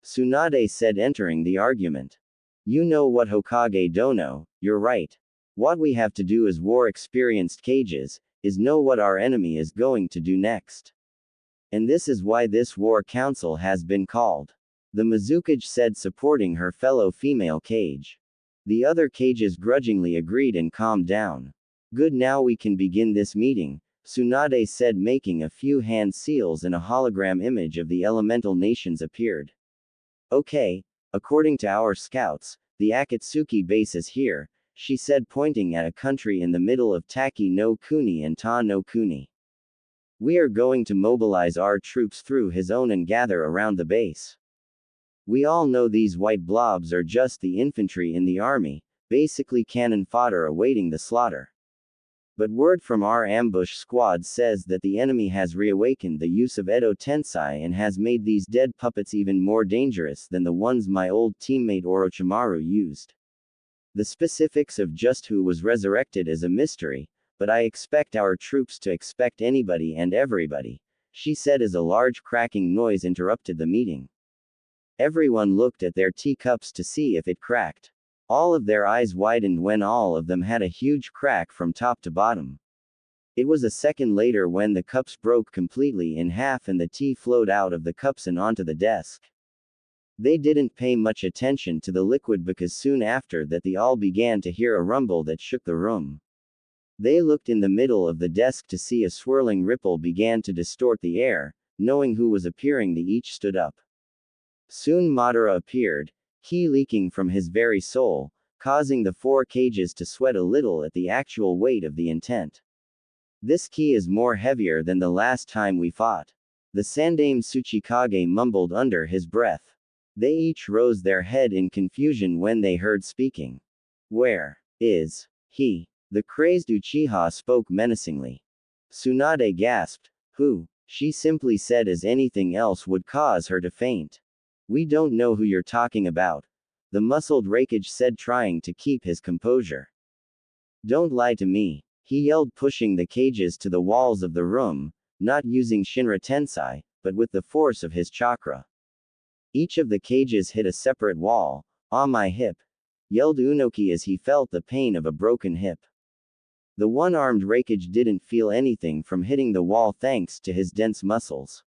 Tsunade said, entering the argument. You know what, Hokage Dono, you're right. What we have to do as war-experienced cages, is know what our enemy is going to do next. And this is why this war council has been called. The Mizukage said, supporting her fellow female cage. The other cages grudgingly agreed and calmed down. Good, now we can begin this meeting, Tsunade said, making a few hand seals and a hologram image of the elemental nations appeared. Okay, according to our scouts, the Akatsuki base is here, she said, pointing at a country in the middle of Taki no Kuni and Ta no Kuni. We are going to mobilize our troops through his own and gather around the base. We all know these white blobs are just the infantry in the army, basically cannon fodder awaiting the slaughter. But word from our ambush squad says that the enemy has reawakened the use of Edo Tensei and has made these dead puppets even more dangerous than the ones my old teammate Orochimaru used. The specifics of just who was resurrected is a mystery, but I expect our troops to expect anybody and everybody, she said as a large cracking noise interrupted the meeting. Everyone looked at their teacups to see if it cracked. All of their eyes widened when all of them had a huge crack from top to bottom. It was a second later when the cups broke completely in half and the tea flowed out of the cups and onto the desk. They didn't pay much attention to the liquid because soon after that they all began to hear a rumble that shook the room. They looked in the middle of the desk to see a swirling ripple began to distort the air, knowing who was appearing they each stood up. Soon Madara appeared, ki leaking from his very soul, causing the 4 cages to sweat a little at the actual weight of the intent. This ki is more heavier than the last time we fought. The Sandaime Tsuchikage mumbled under his breath. They each rose their head in confusion when they heard speaking. Where is he? The crazed Uchiha spoke menacingly. Tsunade gasped. Who? She simply said as anything else would cause her to faint. We don't know who you're talking about, the muscled Raikage said, trying to keep his composure. Don't lie to me, he yelled, pushing the cages to the walls of the room, not using Shinra Tensei, but with the force of his chakra. Each of the cages hit a separate wall. Ah, my hip, yelled Unoki as he felt the pain of a broken hip. The one-armed Raikage didn't feel anything from hitting the wall thanks to his dense muscles.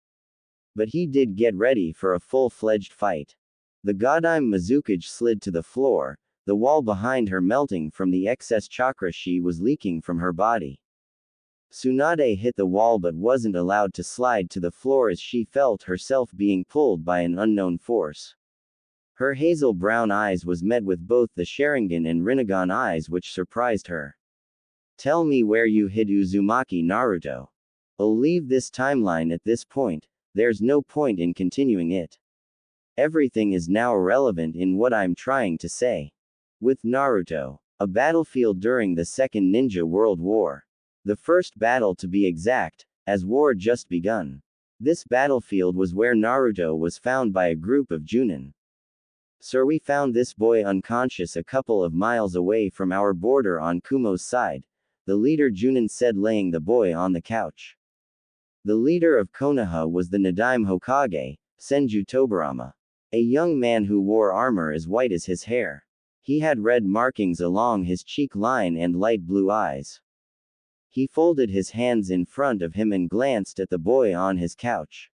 But he did get ready for a full-fledged fight. The Godaime Mizukage slid to the floor, the wall behind her melting from the excess chakra she was leaking from her body. Tsunade hit the wall but wasn't allowed to slide to the floor as she felt herself being pulled by an unknown force. Her hazel brown eyes was met with both the Sharingan and Rinnegan eyes, which surprised her. Tell me where you hid Uzumaki Naruto. I'll leave this timeline at this point, there's no point in continuing it. Everything is now irrelevant in what I'm trying to say. With Naruto, a battlefield during the Second Ninja World War. The first battle to be exact, as war just begun. This battlefield was where Naruto was found by a group of Junin. Sir, we found this boy unconscious a couple of miles away from our border on Kumo's side, the leader Junin said, laying the boy on the couch. The leader of Konoha was the Nadaime Hokage, Senju Tobirama. A young man who wore armor as white as his hair. He had red markings along his cheek line and light blue eyes. He folded his hands in front of him and glanced at the boy on his couch.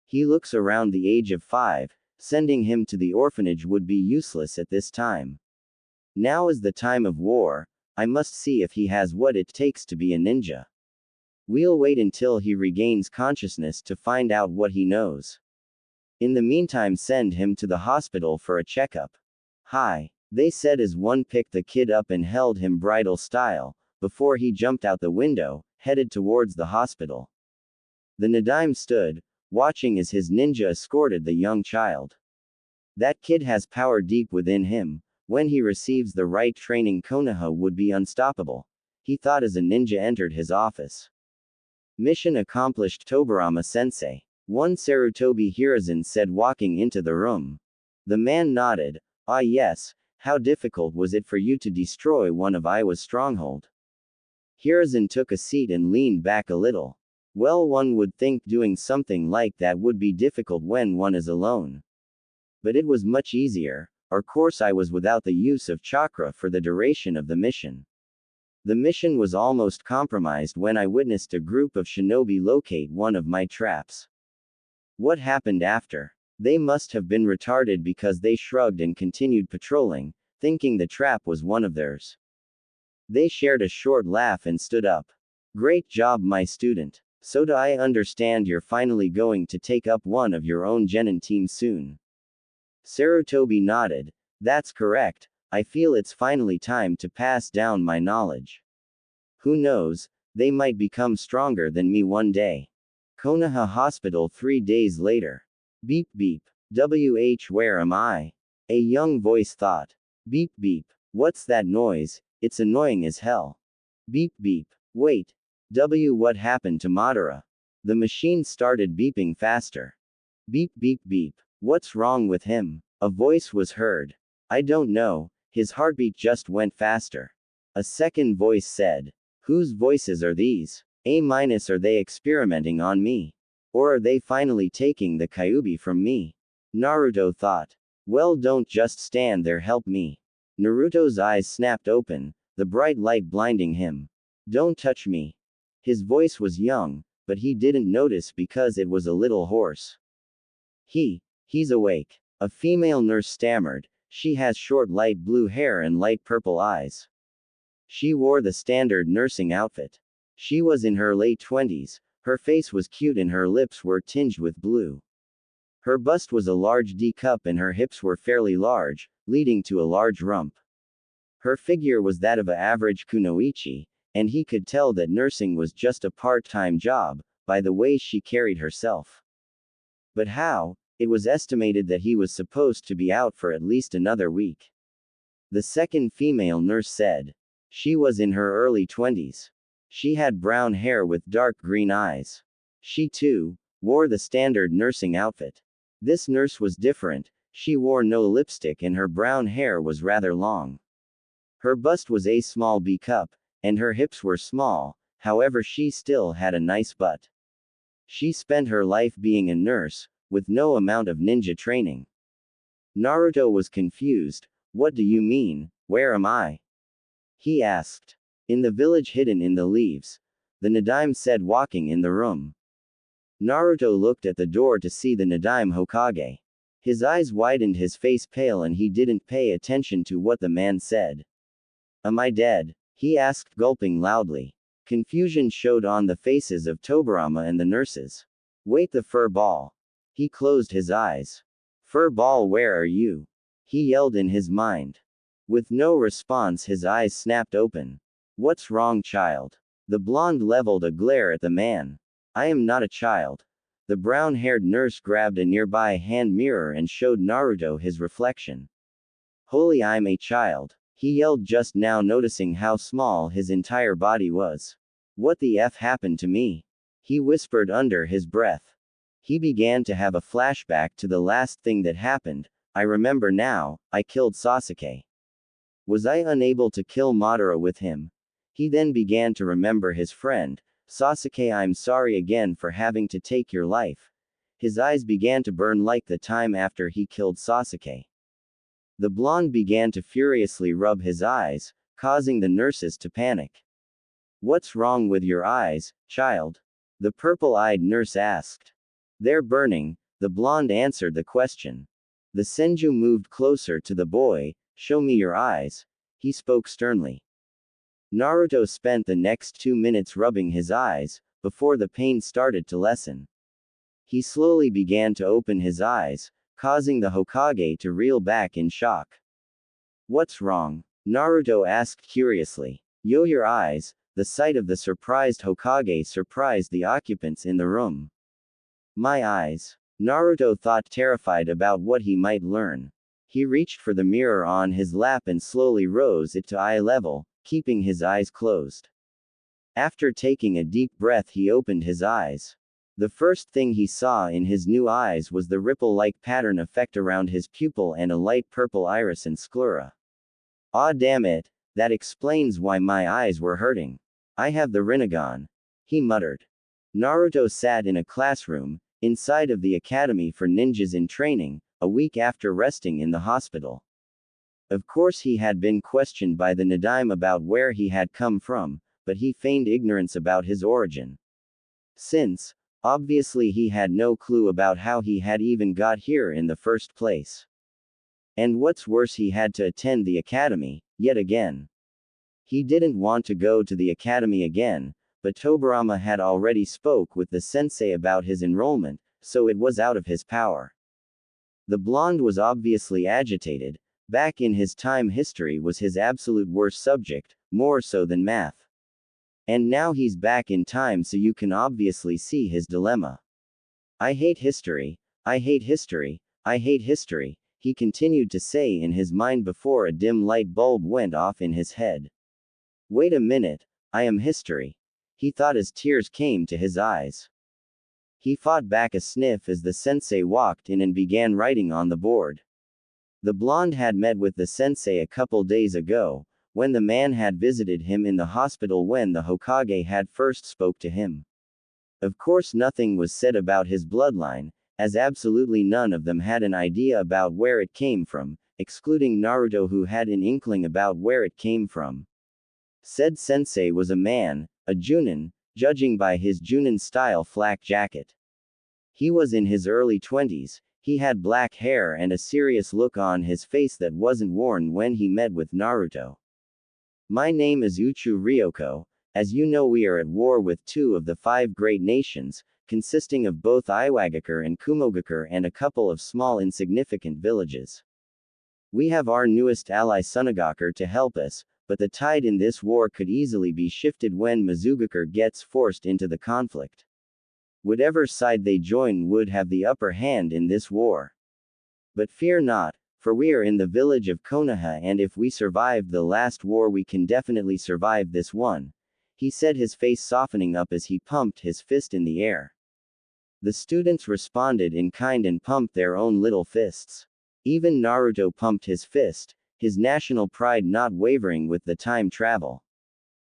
He looks around the age of 5, sending him to the orphanage would be useless at this time. Now is the time of war, I must see if he has what it takes to be a ninja. We'll wait until he regains consciousness to find out what he knows. In the meantime, send him to the hospital for a checkup. Hi, they said as one picked the kid up and held him bridal style, before he jumped out the window, headed towards the hospital. The Nadaime stood, watching as his ninja escorted the young child. That kid has power deep within him. When he receives the right training, Konoha would be unstoppable, he thought as a ninja entered his office. Mission accomplished, Tobirama-sensei. One Sarutobi Hiruzen said, walking into the room. The man nodded. Ah yes, how difficult was it for you to destroy one of Iwa's stronghold? Hiruzen took a seat and leaned back a little. Well, one would think doing something like that would be difficult when one is alone. But it was much easier. Of course, I was without the use of chakra for the duration of the mission. The mission was almost compromised when I witnessed a group of shinobi locate one of my traps. What happened after? They must have been retarded because they shrugged and continued patrolling, thinking the trap was one of theirs. They shared a short laugh and stood up. Great job, my student. So do I understand you're finally going to take up one of your own genin team soon? Sarutobi nodded. That's correct, I feel it's finally time to pass down my knowledge. Who knows, they might become stronger than me one day. Konoha Hospital 3 days later. Beep beep. Where am I? A young voice thought. Beep beep. What's that noise? It's annoying as hell. Beep beep. Wait. What happened to Madara? The machine started beeping faster. Beep beep beep. What's wrong with him? A voice was heard. I don't know, his heartbeat just went faster. A second voice said. Whose voices are these? Are they experimenting on me? Or are they finally taking the Kyuubi from me? Naruto thought. Well, don't just stand there, help me. Naruto's eyes snapped open, the bright light blinding him. Don't touch me. His voice was young, but he didn't notice because it was a little hoarse. He's awake. A female nurse stammered. She has short light blue hair and light purple eyes. She wore the standard nursing outfit. She was in her late 20s, her face was cute and her lips were tinged with blue. Her bust was a large D cup and her hips were fairly large, leading to a large rump. Her figure was that of an average kunoichi, and he could tell that nursing was just a part-time job, by the way she carried herself. But how? It was estimated that he was supposed to be out for at least another week. The second female nurse said. She was in her early 20s. She had brown hair with dark green eyes. She, too, wore the standard nursing outfit. This nurse was different, she wore no lipstick and her brown hair was rather long. Her bust was a small B cup, and her hips were small, however she still had a nice butt. She spent her life being a nurse, with no amount of ninja training. Naruto was confused. What do you mean, where am I? He asked. In the village hidden in the leaves. The Nadaime said, walking in the room. Naruto looked at the door to see the Nadaime Hokage. His eyes widened, his face pale, and he didn't pay attention to what the man said. Am I dead? He asked, gulping loudly. Confusion showed on the faces of Tobirama and the nurses. Wait, the fur ball. He closed his eyes. Fur ball, where are you? He yelled in his mind. With no response, his eyes snapped open. What's wrong, child? The blonde leveled a glare at the man. I am not a child. The brown-haired nurse grabbed a nearby hand mirror and showed Naruto his reflection. Holy, I'm a child. He yelled just now, noticing how small his entire body was. What the F happened to me? He whispered under his breath. He began to have a flashback to the last thing that happened. I remember now, I killed Sasuke. Was I unable to kill Madara with him? He then began to remember his friend. Sasuke, I'm sorry again for having to take your life. His eyes began to burn like the time after he killed Sasuke. The blonde began to furiously rub his eyes, causing the nurses to panic. What's wrong with your eyes, child? The purple-eyed nurse asked. They're burning, the blonde answered the question. The Senju moved closer to the boy. Show me your eyes, he spoke sternly. Naruto spent the next 2 minutes rubbing his eyes, before the pain started to lessen. He slowly began to open his eyes, causing the Hokage to reel back in shock. What's wrong? Naruto asked curiously. Your eyes. The sight of the surprised Hokage surprised the occupants in the room. My eyes. Naruto thought, terrified about what he might learn. He reached for the mirror on his lap and slowly rose it to eye level, keeping his eyes closed. After taking a deep breath, he opened his eyes. The first thing he saw in his new eyes was the ripple-like pattern effect around his pupil and a light purple iris and sclera. Ah, damn it, that explains why my eyes were hurting. I have the Rinnegan, he muttered. Naruto sat in a classroom, inside of the Academy for Ninjas in Training, a week after resting in the hospital. Of course he had been questioned by the Nadaime about where he had come from, but he feigned ignorance about his origin. Since, obviously he had no clue about how he had even got here in the first place. And what's worse, he had to attend the academy, yet again. He didn't want to go to the academy again, but Tobirama had already spoke with the sensei about his enrollment, so it was out of his power. The blonde was obviously agitated. Back in his time, history was his absolute worst subject, more so than math. And now he's back in time, so you can obviously see his dilemma. I hate history, I hate history, I hate history, he continued to say in his mind before a dim light bulb went off in his head. Wait a minute, I am history, he thought as tears came to his eyes. He fought back a sniff as the sensei walked in and began writing on the board. The blonde had met with the sensei a couple days ago, when the man had visited him in the hospital when the Hokage had first spoke to him. Of course nothing was said about his bloodline, as absolutely none of them had an idea about where it came from, excluding Naruto, who had an inkling about where it came from. Said sensei was a man, a Junin, judging by his Junin-style flak jacket. He was in his early 20s, he had black hair and a serious look on his face that wasn't worn when he met with Naruto. My name is Uchu Ryoko. As you know, we are at war with 2 of the 5 great nations, consisting of both Iwagakure and Kumogakure and a couple of small insignificant villages. We have our newest ally Tsunade to help us, but the tide in this war could easily be shifted when Mizugakure gets forced into the conflict. Whatever side they join would have the upper hand in this war. But fear not, for we are in the village of Konoha, and if we survived the last war we can definitely survive this one, he said, his face softening up as he pumped his fist in the air. The students responded in kind and pumped their own little fists. Even Naruto pumped his fist, his national pride not wavering with the time travel.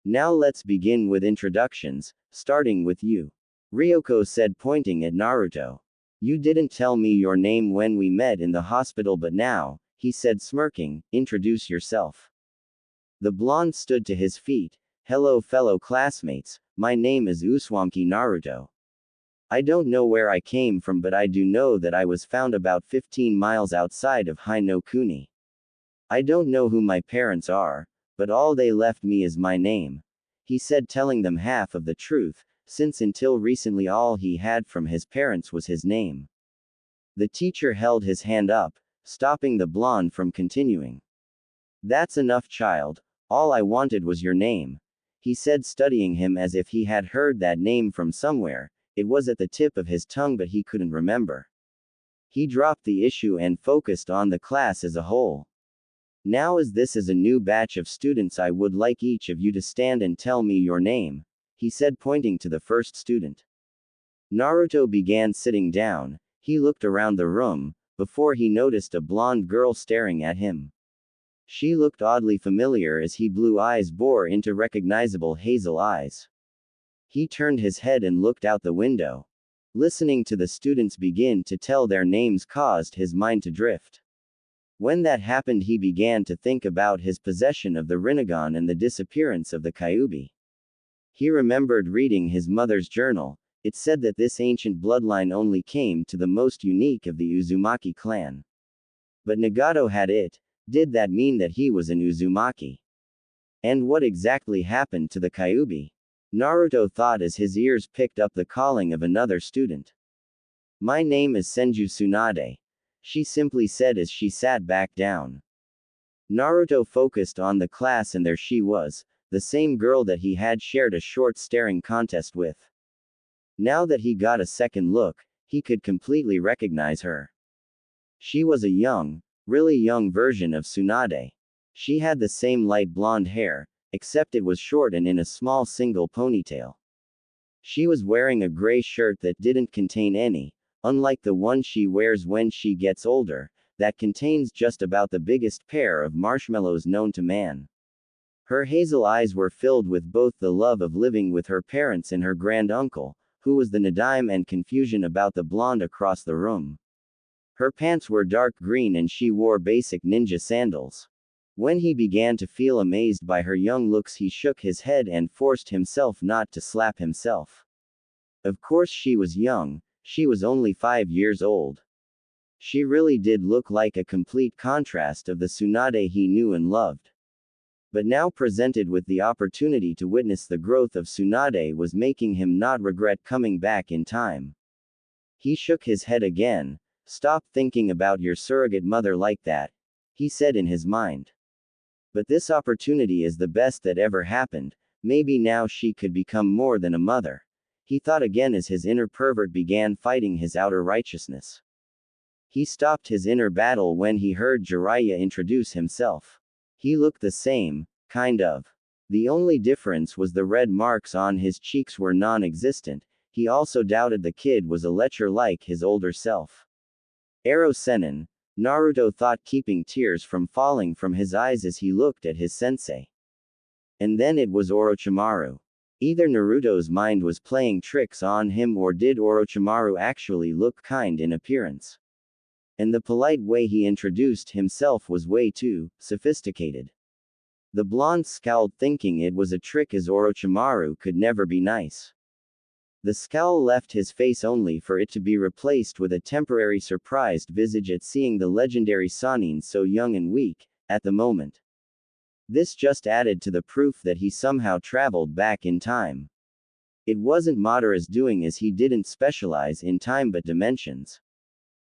Now let's begin with introductions, starting with you. Ryoko said, pointing at Naruto. You didn't tell me your name when we met in the hospital, but now, he said smirking, introduce yourself. The blonde stood to his feet. Hello fellow classmates, my name is Uzumaki Naruto. I don't know where I came from, but I do know that I was found about 15 miles outside of Hai no Kuni. I don't know who my parents are, but all they left me is my name, he said, telling them half of the truth, since until recently all he had from his parents was his name. The teacher held his hand up, stopping the blonde from continuing. That's enough, child, all I wanted was your name, he said, studying him as if he had heard that name from somewhere. It was at the tip of his tongue, but he couldn't remember. He dropped the issue and focused on the class as a whole. Now, as this is a new batch of students, I would like each of you to stand and tell me your name, he said, pointing to the first student. Naruto began sitting down. He looked around the room, before he noticed a blonde girl staring at him. She looked oddly familiar as his blue eyes bore into recognizable hazel eyes. He turned his head and looked out the window. Listening to the students begin to tell their names caused his mind to drift. When that happened, he began to think about his possession of the Rinnegan and the disappearance of the Kyuubi. He remembered reading his mother's journal. It said that this ancient bloodline only came to the most unique of the Uzumaki clan. But Nagato had it. Did that mean that he was an Uzumaki? And what exactly happened to the Kyuubi? Naruto thought as his ears picked up the calling of another student. "My name is Senju Tsunade," she simply said as she sat back down. Naruto focused on the class, and there she was, the same girl that he had shared a short staring contest with. Now that he got a second look, he could completely recognize her. She was a young, really young version of Tsunade. She had the same light blonde hair, except it was short and in a small single ponytail. She was wearing a gray shirt that didn't contain any, unlike the one she wears when she gets older, that contains just about the biggest pair of marshmallows known to man. Her hazel eyes were filled with both the love of living with her parents and her grand uncle, who was the Nadime, and confusion about the blonde across the room. Her pants were dark green and she wore basic ninja sandals. When he began to feel amazed by her young looks, he shook his head and forced himself not to slap himself. Of course she was young, she was only 5 years old. She really did look like a complete contrast of the Tsunade he knew and loved. But now presented with the opportunity to witness the growth of Tsunade was making him not regret coming back in time. He shook his head again. "Stop thinking about your surrogate mother like that," he said in his mind. "But this opportunity is the best that ever happened. Maybe now she could become more than a mother," he thought again as his inner pervert began fighting his outer righteousness. He stopped his inner battle when he heard Jiraiya introduce himself. He looked the same, kind of. The only difference was the red marks on his cheeks were non-existent. He also doubted the kid was a lecher like his older self. Ero Sennin, Naruto thought, keeping tears from falling from his eyes as he looked at his sensei. And then it was Orochimaru. Either Naruto's mind was playing tricks on him, or did Orochimaru actually look kind in appearance? And the polite way he introduced himself was way too sophisticated. The blonde scowled, thinking it was a trick, as Orochimaru could never be nice. The scowl left his face only for it to be replaced with a temporary surprised visage at seeing the legendary Sannin so young and weak, at the moment. This just added to the proof that he somehow traveled back in time. It wasn't Madara's doing, as he didn't specialize in time but dimensions.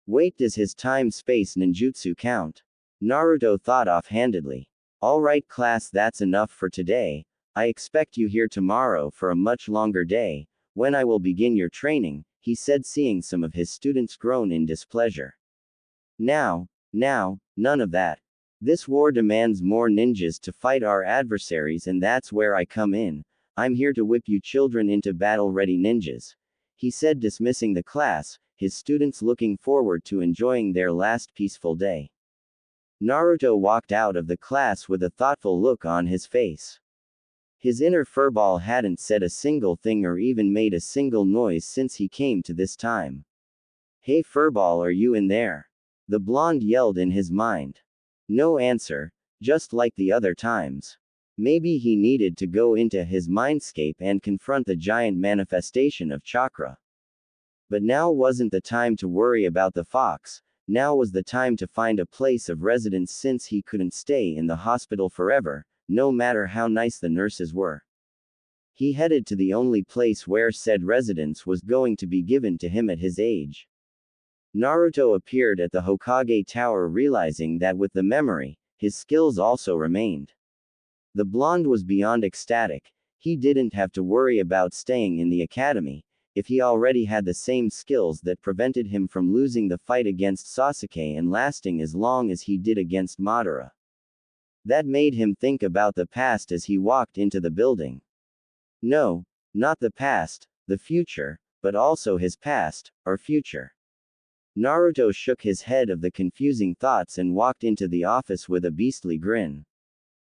Wait, does his time-space ninjutsu count? Naruto thought offhandedly. Alright class, that's enough for today. I expect you here tomorrow for a much longer day, when I will begin your training, he said, seeing some of his students groan in displeasure. Now, none of that. This war demands more ninjas to fight our adversaries, and that's where I come in. I'm here to whip you children into battle-ready ninjas, he said, dismissing the class, his students looking forward to enjoying their last peaceful day. Naruto walked out of the class with a thoughtful look on his face. His inner furball hadn't said a single thing or even made a single noise since he came to this time. "Hey furball, are you in there?" the blonde yelled in his mind. No answer, just like the other times. Maybe he needed to go into his mindscape and confront the giant manifestation of chakra. But now wasn't the time to worry about the fox. Now was the time to find a place of residence, since he couldn't stay in the hospital forever, no matter how nice the nurses were. He headed to the only place where said residence was going to be given to him at his age. Naruto appeared at the Hokage Tower, realizing that with the memory, his skills also remained. The blonde was beyond ecstatic. He didn't have to worry about staying in the academy, if he already had the same skills that prevented him from losing the fight against Sasuke and lasting as long as he did against Madara. That made him think about the past as he walked into the building. No, not the past, the future, but also his past, or future. Naruto shook his head of the confusing thoughts and walked into the office with a beastly grin.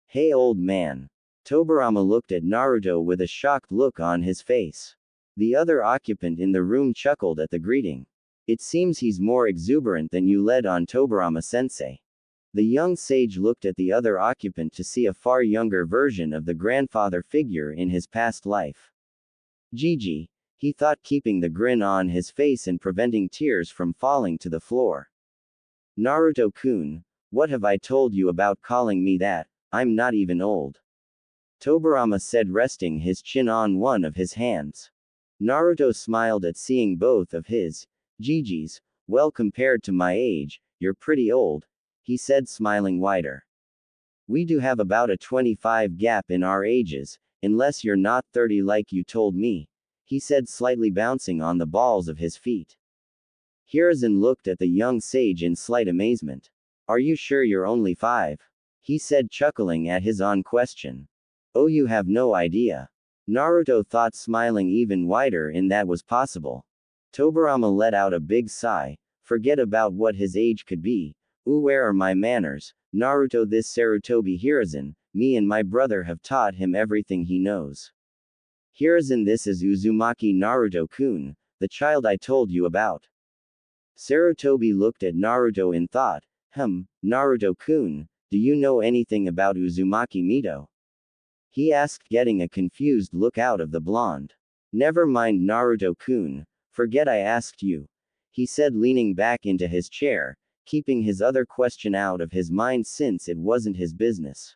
Hey old man. Tobirama looked at Naruto with a shocked look on his face. The other occupant in the room chuckled at the greeting. It seems he's more exuberant than you led on, Tobirama-sensei. The young sage looked at the other occupant to see a far younger version of the grandfather figure in his past life. Gigi, he thought, keeping the grin on his face and preventing tears from falling to the floor. Naruto-kun, what have I told you about calling me that? I'm not even old. Tobirama said, resting his chin on one of his hands. Naruto smiled at seeing both of his Gigi's. Well, compared to my age, you're pretty old, he said, smiling wider. We do have about a 25 gap in our ages, unless you're not 30 like you told me, he said, slightly bouncing on the balls of his feet. Hiruzen looked at the young sage in slight amazement. Are you sure you're only 5? He said, chuckling at his own question. Oh, you have no idea. Naruto thought, smiling even wider in that was possible. Tobirama let out a big sigh. Forget about what his age could be. Ooh, where are my manners? Naruto, this Sarutobi Hiruzen, me and my brother have taught him everything he knows. Hiruzen, this is Uzumaki Naruto-kun, the child I told you about. Sarutobi looked at Naruto in thought. Naruto-kun, do you know anything about Uzumaki Mito? He asked, getting a confused look out of the blonde. Never mind, Naruto-kun, forget I asked you, he said, leaning back into his chair, keeping his other question out of his mind since it wasn't his business.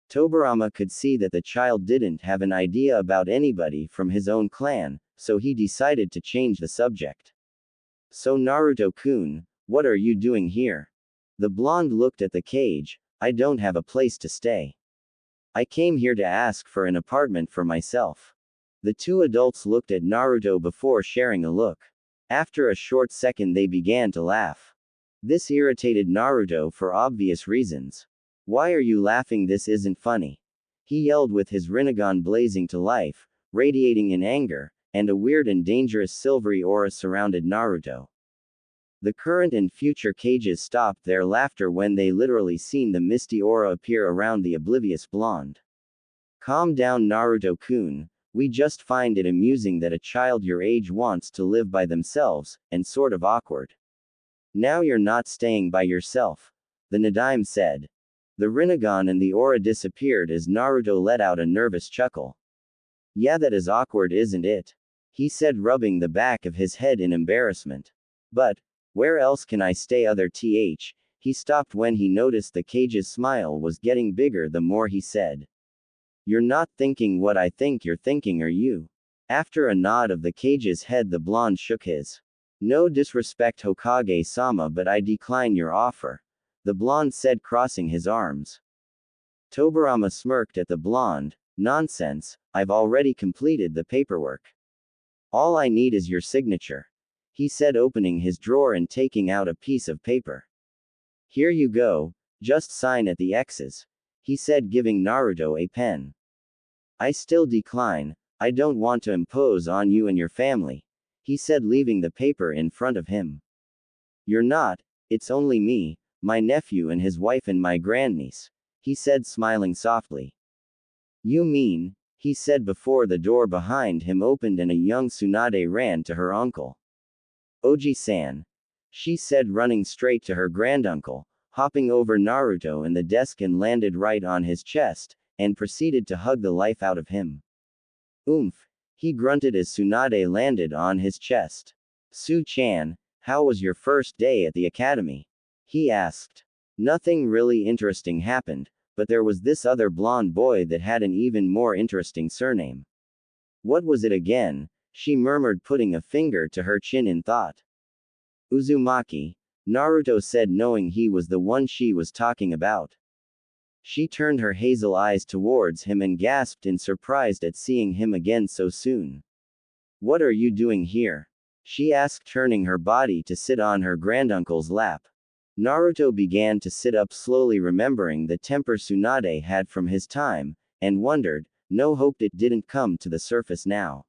Tobirama could see that the child didn't have an idea about anybody from his own clan, so he decided to change the subject. So Naruto-kun, what are you doing here? The blonde looked at the cage. I don't have a place to stay. I came here to ask for an apartment for myself. The two adults looked at Naruto before sharing a look. After a short second they began to laugh. This irritated Naruto for obvious reasons. Why are you laughing? This isn't funny. He yelled with his Rinnegan blazing to life, radiating in anger, and a weird and dangerous silvery aura surrounded Naruto. The current and future cages stopped their laughter when they literally seen the misty aura appear around the oblivious blonde. Calm down, Naruto-kun, we just find it amusing that a child your age wants to live by themselves, and sort of awkward. Now you're not staying by yourself, the Nadaime said. The Rinnegan and the aura disappeared as Naruto let out a nervous chuckle. Yeah, that is awkward, isn't it? He said, rubbing the back of his head in embarrassment. But, where else can I stay other th? He stopped when he noticed the cage's smile was getting bigger the more he said. You're not thinking what I think you're thinking, are you? After a nod of the cage's head, the blonde shook his. No disrespect, Hokage-sama, but I decline your offer, the blonde said, crossing his arms. Tobirama smirked at the blonde. Nonsense, I've already completed the paperwork. All I need is your signature, he said, opening his drawer and taking out a piece of paper. Here you go, just sign at the X's, he said, giving Naruto a pen. I still decline, I don't want to impose on you and your family, he said, leaving the paper in front of him. You're not, it's only me, my nephew and his wife and my grandniece, he said, smiling softly. You mean, he said before the door behind him opened and a young Tsunade ran to her uncle. Oji-san, she said, running straight to her granduncle, hopping over Naruto and the desk and landed right on his chest, and proceeded to hug the life out of him. Oomph, he grunted as Tsunade landed on his chest. Su-chan, how was your first day at the academy? He asked. Nothing really interesting happened, but there was this other blonde boy that had an even more interesting surname. What was it again? She murmured, putting a finger to her chin in thought. Uzumaki, Naruto said, knowing he was the one she was talking about. She turned her hazel eyes towards him and gasped in surprise at seeing him again so soon. What are you doing here? She asked, turning her body to sit on her granduncle's lap. Naruto began to sit up slowly, remembering the temper Tsunade had from his time, and wondered, no, hoped it didn't come to the surface now.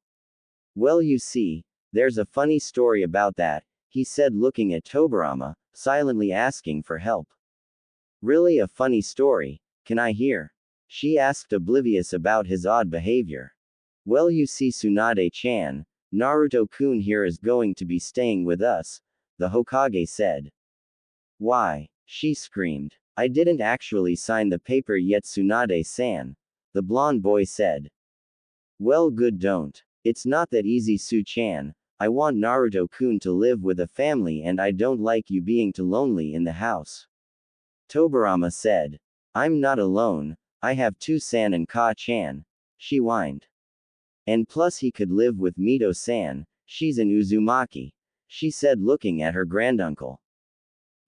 Well, you see, There's a funny story about that, he said looking at Tobirama, silently asking for help. Really a funny story, can I hear? She asked, oblivious about his odd behavior. Well, you see, Tsunade-chan, Naruto-kun here is going to be staying with us, the Hokage said. Why? She screamed. I didn't actually sign the paper yet, Tsunade-san, the blonde boy said. Well, good, don't. It's not that easy, Su-chan. I want Naruto-kun to live with a family and I don't like you being too lonely in the house. Tobirama said. I'm not alone, I have two-san and Ka-chan, she whined. And plus he could live with Mito-san, she's an Uzumaki, she said looking at her granduncle.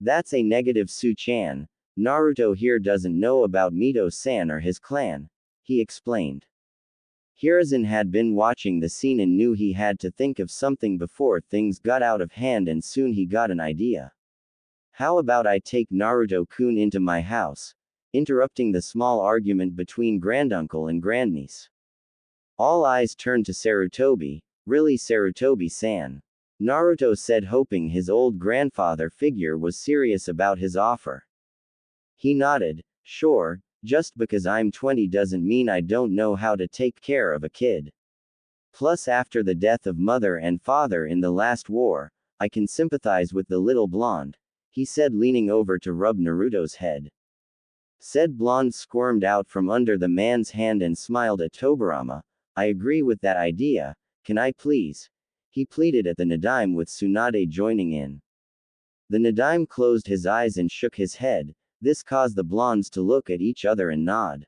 That's a negative, Su-chan. Naruto here doesn't know about Mito-san or his clan, he explained. Hiruzen had been watching the scene and knew he had to think of something before things got out of hand, and soon he got an idea. How about I take Naruto-kun into my house? Interrupting the small argument between granduncle and grandniece. All eyes turned to Sarutobi. Really, Sarutobi-san? Naruto said, hoping his old grandfather figure was serious about his offer. He nodded. Sure, just because I'm 20 doesn't mean I don't know how to take care of a kid. Plus, after the death of mother and father in the last war, I can sympathize with the little blonde, he said, leaning over to rub Naruto's head. Said blonde squirmed out from under the man's hand and smiled at Tobirama. I agree with that idea, can I please? He pleaded at the Nadime, with Tsunade joining in. The Nadime closed his eyes and shook his head. This caused the blondes to look at each other and nod.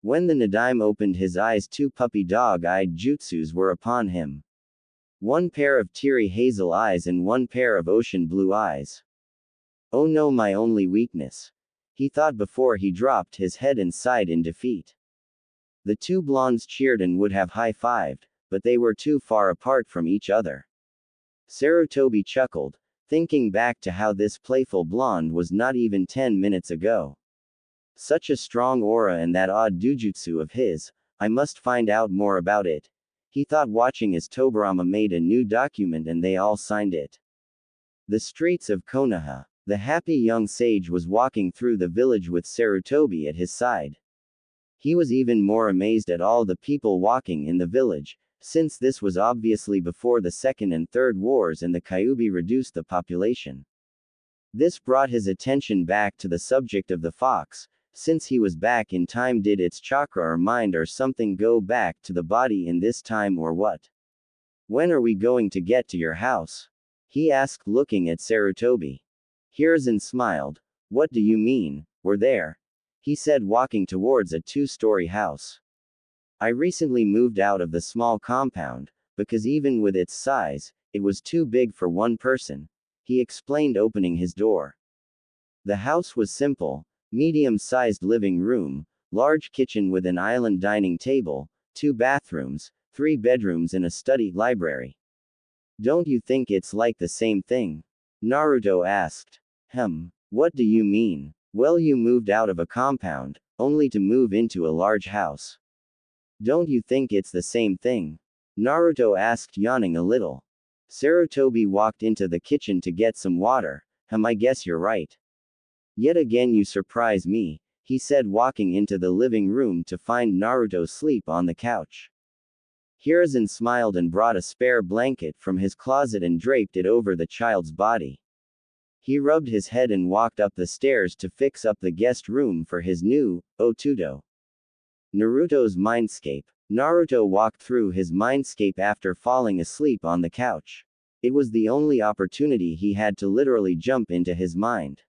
When the Nadime opened his eyes, two puppy dog-eyed jutsus were upon him. One pair of teary hazel eyes and one pair of ocean blue eyes. Oh no, my only weakness, he thought before he dropped his head and sighed in defeat. The two blondes cheered and would have high-fived, but they were too far apart from each other. Sarutobi chuckled, thinking back to how this playful blonde was not even 10 minutes ago. Such a strong aura and that odd dujutsu of his, I must find out more about it, he thought, watching as Tobirama made a new document and they all signed it. The streets of Konoha. The happy young sage was walking through the village with Sarutobi at his side. He was even more amazed at all the people walking in the village, since this was obviously before the Second and Third Wars and the Kyuubi reduced the population. This brought his attention back to the subject of the fox. Since he was back in time, did its chakra or mind or something go back to the body in this time, or what? When are we going to get to your house? He asked, looking at Sarutobi. Hiruzen smiled. What do you mean, we're there? He said, walking towards a two-story house. I recently moved out of the small compound, because even with its size, it was too big for one person, he explained, opening his door. The house was simple, medium-sized living room, large kitchen with an island dining table, 2 bathrooms, 3 bedrooms and a study library. Don't you think it's like the same thing? Naruto asked. What do you mean? Well, you moved out of a compound, only to move into a large house. Don't you think it's the same thing? Naruto asked, yawning a little. Sarutobi walked into the kitchen to get some water. I guess you're right. Yet again you surprise me, he said, walking into the living room to find Naruto asleep on the couch. Hiruzen smiled and brought a spare blanket from his closet and draped it over the child's body. He rubbed his head and walked up the stairs to fix up the guest room for his new Otudo. Naruto's mindscape. Naruto walked through his mindscape after falling asleep on the couch. It was the only opportunity he had to literally jump into his mind.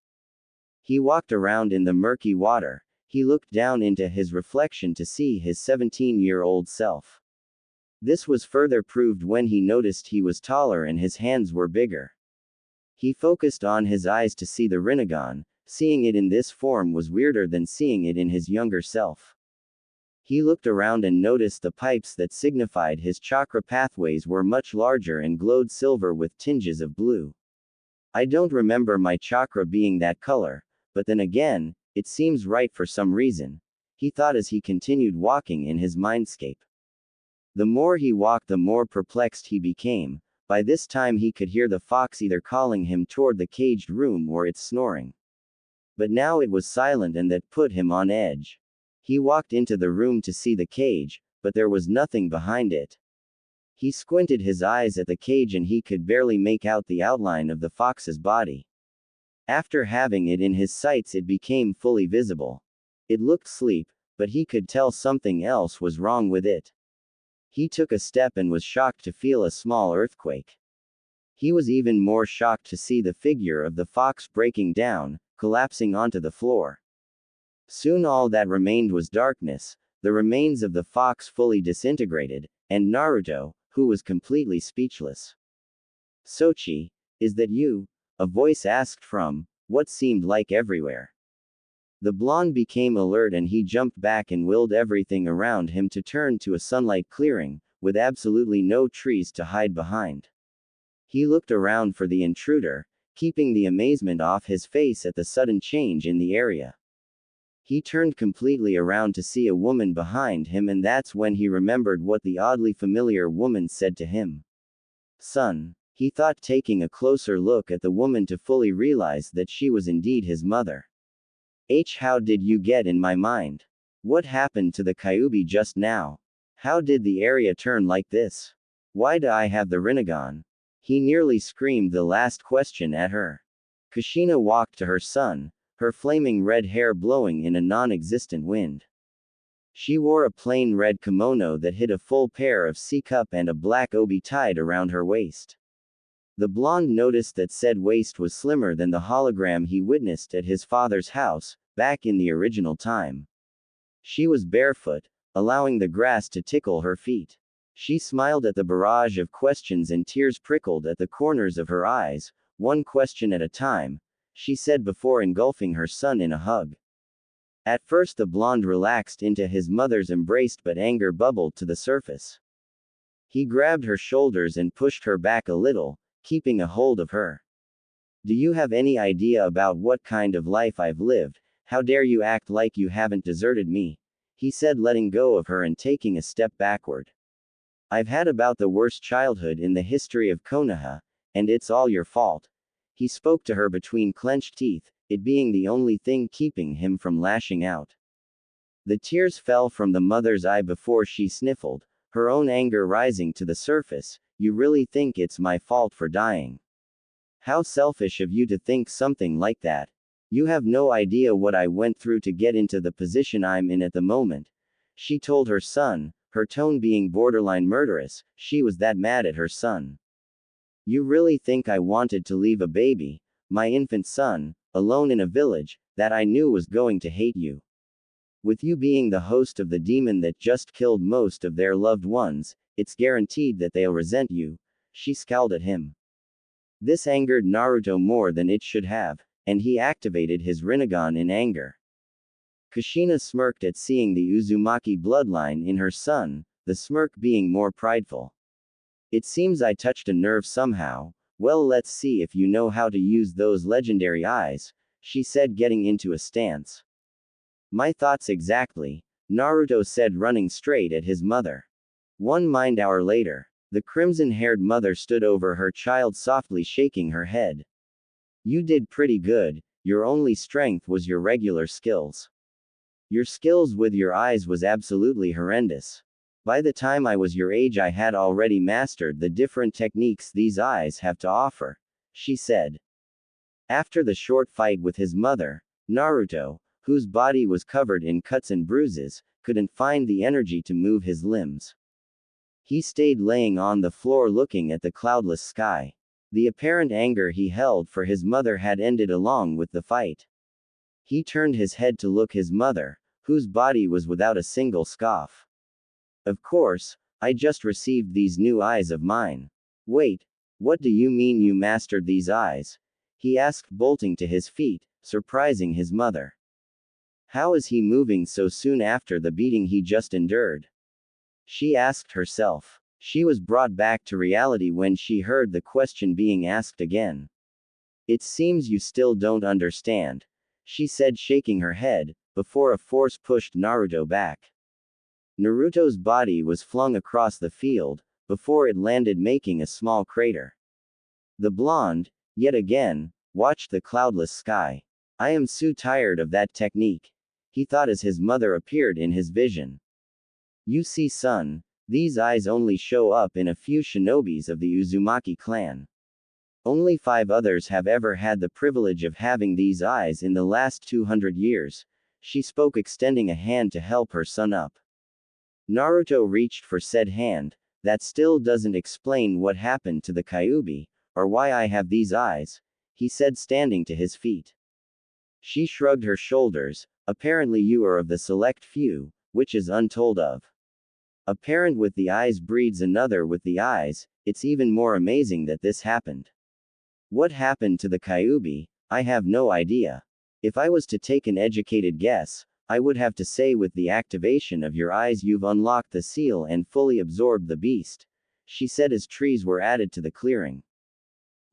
He walked around in the murky water. He looked down into his reflection to see his 17-year-old self. This was further proved when he noticed he was taller and his hands were bigger. He focused on his eyes to see the Rinnegan. Seeing it in this form was weirder than seeing it in his younger self. He looked around and noticed the pipes that signified his chakra pathways were much larger and glowed silver with tinges of blue. I don't remember my chakra being that color, but then again, it seems right for some reason, he thought as he continued walking in his mindscape. The more he walked, the more perplexed he became. By this time he could hear the fox either calling him toward the caged room or its snoring. But now it was silent, and that put him on edge. He walked into the room to see the cage, but there was nothing behind it. He squinted his eyes at the cage and he could barely make out the outline of the fox's body. After having it in his sights, it became fully visible. It looked asleep, but he could tell something else was wrong with it. He took a step and was shocked to feel a small earthquake. He was even more shocked to see the figure of the fox breaking down, collapsing onto the floor. Soon all that remained was darkness, the remains of the fox fully disintegrated, and Naruto, who was completely speechless. "Sochi, is that you?" a voice asked from what seemed like everywhere. The blonde became alert and he jumped back and willed everything around him to turn to a sunlight clearing, with absolutely no trees to hide behind. He looked around for the intruder, keeping the amazement off his face at the sudden change in the area. He turned completely around to see a woman behind him, and that's when he remembered what the oddly familiar woman said to him. "Son," he thought, taking a closer look at the woman to fully realize that she was indeed his mother. How did you get in my mind? What happened to the Kyuubi just now? How did the area turn like this? Why do I have the Rinnegan?" He nearly screamed the last question at her. Kushina walked to her son, her flaming red hair blowing in a non-existent wind. She wore a plain red kimono that hid a full pair of C-cup and a black obi tied around her waist. The blonde noticed that said waist was slimmer than the hologram he witnessed at his father's house, back in the original time. She was barefoot, allowing the grass to tickle her feet. She smiled at the barrage of questions and tears prickled at the corners of her eyes, one question at a time, she said before engulfing her son in a hug. At first the blonde relaxed into his mother's embrace, but anger bubbled to the surface. He grabbed her shoulders and pushed her back a little, keeping a hold of her. "Do you have any idea about what kind of life I've lived? How dare you act like you haven't deserted me?" he said, letting go of her and taking a step backward. "I've had about the worst childhood in the history of Konoha, and it's all your fault." He spoke to her between clenched teeth, it being the only thing keeping him from lashing out. The tears fell from the mother's eye before she sniffled, her own anger rising to the surface. "You really think it's my fault for dying? How selfish of you to think something like that. You have no idea what I went through to get into the position I'm in at the moment," she told her son, her tone being borderline murderous. She was that mad at her son. "You really think I wanted to leave a baby, my infant son, alone in a village, that I knew was going to hate you? With you being the host of the demon that just killed most of their loved ones, it's guaranteed that they'll resent you," she scowled at him. This angered Naruto more than it should have, and he activated his Rinnegan in anger. Kushina smirked at seeing the Uzumaki bloodline in her son, the smirk being more prideful. "It seems I touched a nerve somehow. Well, let's see if you know how to use those legendary eyes," she said, getting into a stance. "My thoughts exactly," Naruto said, running straight at his mother. 1 mind hour later, the crimson-haired mother stood over her child, softly shaking her head. "You did pretty good. Your only strength was your regular skills. Your skills with your eyes was absolutely horrendous. By the time I was your age, I had already mastered the different techniques these eyes have to offer," she said. After the short fight with his mother, Naruto, whose body was covered in cuts and bruises, couldn't find the energy to move his limbs. He stayed laying on the floor looking at the cloudless sky. The apparent anger he held for his mother had ended along with the fight. He turned his head to look his mother, whose body was without a single scoff. "Of course, I just received these new eyes of mine." "Wait, what do you mean you mastered these eyes?" he asked, bolting to his feet, surprising his mother. How is he moving so soon after the beating he just endured? She asked herself. She was brought back to reality when she heard the question being asked again. "It seems you still don't understand," she said, shaking her head, before a force pushed Naruto back. Naruto's body was flung across the field, before it landed, making a small crater. The blonde, yet again, watched the cloudless sky. I am so tired of that technique, he thought as his mother appeared in his vision. You see, son, these eyes only show up in a few shinobis of the Uzumaki clan. Only 5 others have ever had the privilege of having these eyes in the last 200 years, she spoke, extending a hand to help her son up. Naruto reached for said hand. That still doesn't explain what happened to the Kyuubi, or why I have these eyes, he said, standing to his feet. She shrugged her shoulders. Apparently you are of the select few, which is untold of. A parent with the eyes breeds another with the eyes. It's even more amazing that this happened. What happened to the Kyuubi, I have no idea. If I was to take an educated guess, I would have to say with the activation of your eyes you've unlocked the seal and fully absorbed the beast, she said as trees were added to the clearing.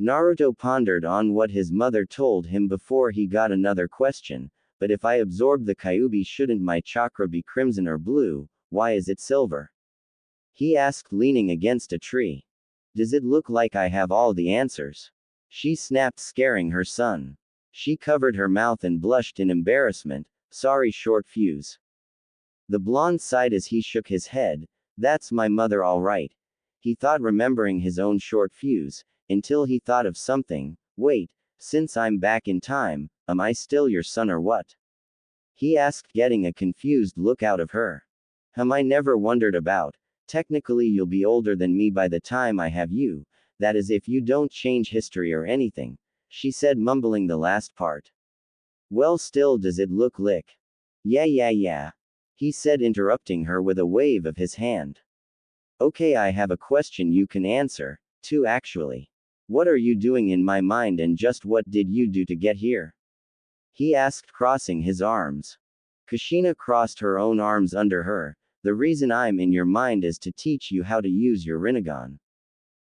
Naruto pondered on what his mother told him before he got another question, but if I absorb the Kyuubi, shouldn't my chakra be crimson or blue? Why is it silver? He asked, leaning against a tree. Does it look like I have all the answers? She snapped, scaring her son. She covered her mouth and blushed in embarrassment. Sorry, short fuse. The blonde sighed as he shook his head. That's my mother, all right. He thought, remembering his own short fuse, until he thought of something. Wait, since I'm back in time, am I still your son or what? He asked, getting a confused look out of her. I never wondered about. Technically you'll be older than me by the time I have you, that is if you don't change history or anything, she said, mumbling the last part. Well, still, does it look lick? Yeah, he said, interrupting her with a wave of his hand. Okay, I have a question you can answer, too actually. What are you doing in my mind, and just what did you do to get here? He asked, crossing his arms. Kushina crossed her own arms under her. The reason I'm in your mind is to teach you how to use your Rinnegan.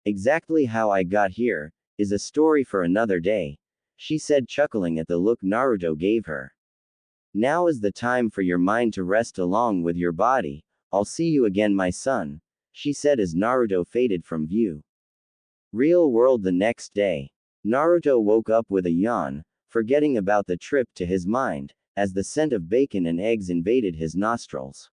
Exactly how I got here is a story for another day, she said, chuckling at the look Naruto gave her. Now is the time for your mind to rest along with your body. I'll see you again, my son, she said as Naruto faded from view. Real world. The next day, Naruto woke up with a yawn, forgetting about the trip to his mind, as the scent of bacon and eggs invaded his nostrils.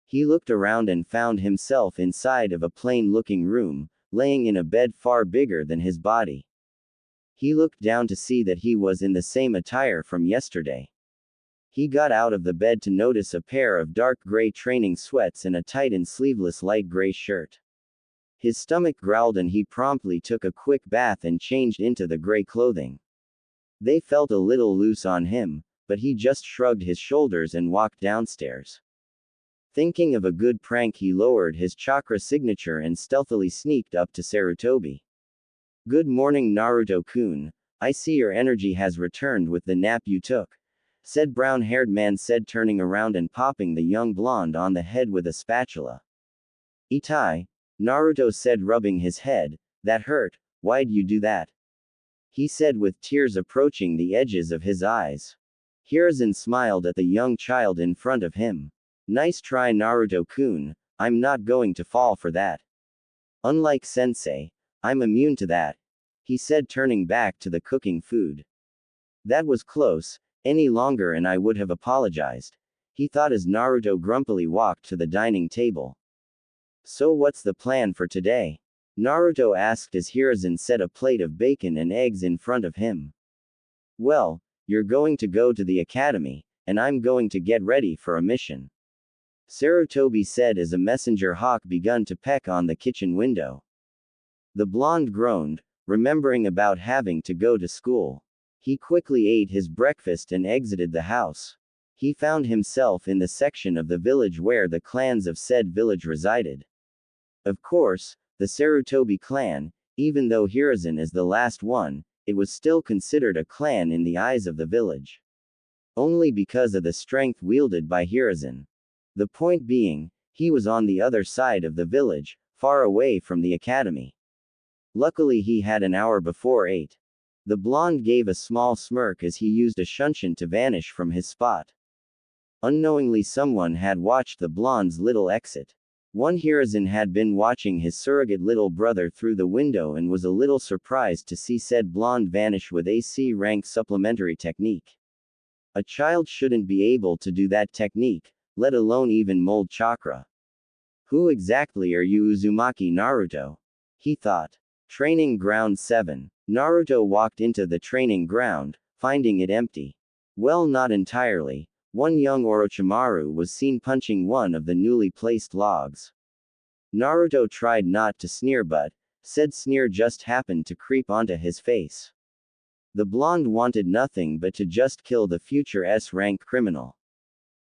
He looked around and found himself inside of a plain-looking room, laying in a bed far bigger than his body. He looked down to see that he was in the same attire from yesterday. He got out of the bed to notice a pair of dark gray training sweats and a tight and sleeveless light gray shirt. His stomach growled and he promptly took a quick bath and changed into the gray clothing. They felt a little loose on him, but he just shrugged his shoulders and walked downstairs. Thinking of a good prank, he lowered his chakra signature and stealthily sneaked up to Sarutobi. Good morning, Naruto-kun. I see your energy has returned with the nap you took, said brown-haired man, said, turning around and popping the young blonde on the head with a spatula. Itai, Naruto said, rubbing his head. That hurt. Why'd you do that? He said with tears approaching the edges of his eyes. Hiruzen smiled at the young child in front of him. Nice try, Naruto-kun. I'm not going to fall for that. Unlike sensei, I'm immune to that, he said, turning back to the cooking food. That was close. Any longer and I would have apologized, he thought as Naruto grumpily walked to the dining table. So what's the plan for today? Naruto asked as Hiruzen set a plate of bacon and eggs in front of him. Well, you're going to go to the academy, and I'm going to get ready for a mission, Sarutobi said as a messenger hawk begun to peck on the kitchen window. The blonde groaned, remembering about having to go to school. He quickly ate his breakfast and exited the house. He found himself in the section of the village where the clans of said village resided. Of course, the Sarutobi clan, even though Hiruzen is the last one, it was still considered a clan in the eyes of the village. Only because of the strength wielded by Hiruzen. The point being, he was on the other side of the village, far away from the academy. Luckily he had an hour before 8. The blonde gave a small smirk as he used a shunshin to vanish from his spot. Unknowingly someone had watched the blonde's little exit. One Hiruzen had been watching his surrogate little brother through the window and was a little surprised to see said blonde vanish with a C rank supplementary technique. A child shouldn't be able to do that technique, let alone even mold chakra. Who exactly are you, Uzumaki Naruto? He thought. Training Ground 7. Naruto walked into the training ground, finding it empty. Well, not entirely. One young Orochimaru was seen punching one of the newly placed logs. Naruto tried not to sneer, but said sneer just happened to creep onto his face. The blonde wanted nothing but to just kill the future S-rank criminal.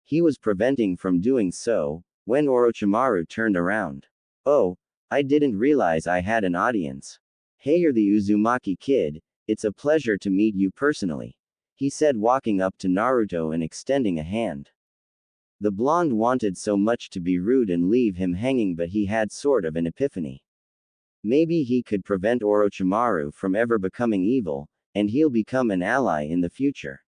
He was preventing from doing so, when Orochimaru turned around. Oh, I didn't realize I had an audience. Hey, you're the Uzumaki kid, it's a pleasure to meet you personally, he said, walking up to Naruto and extending a hand. The blonde wanted so much to be rude and leave him hanging, but he had sort of an epiphany. Maybe he could prevent Orochimaru from ever becoming evil, and he'll become an ally in the future.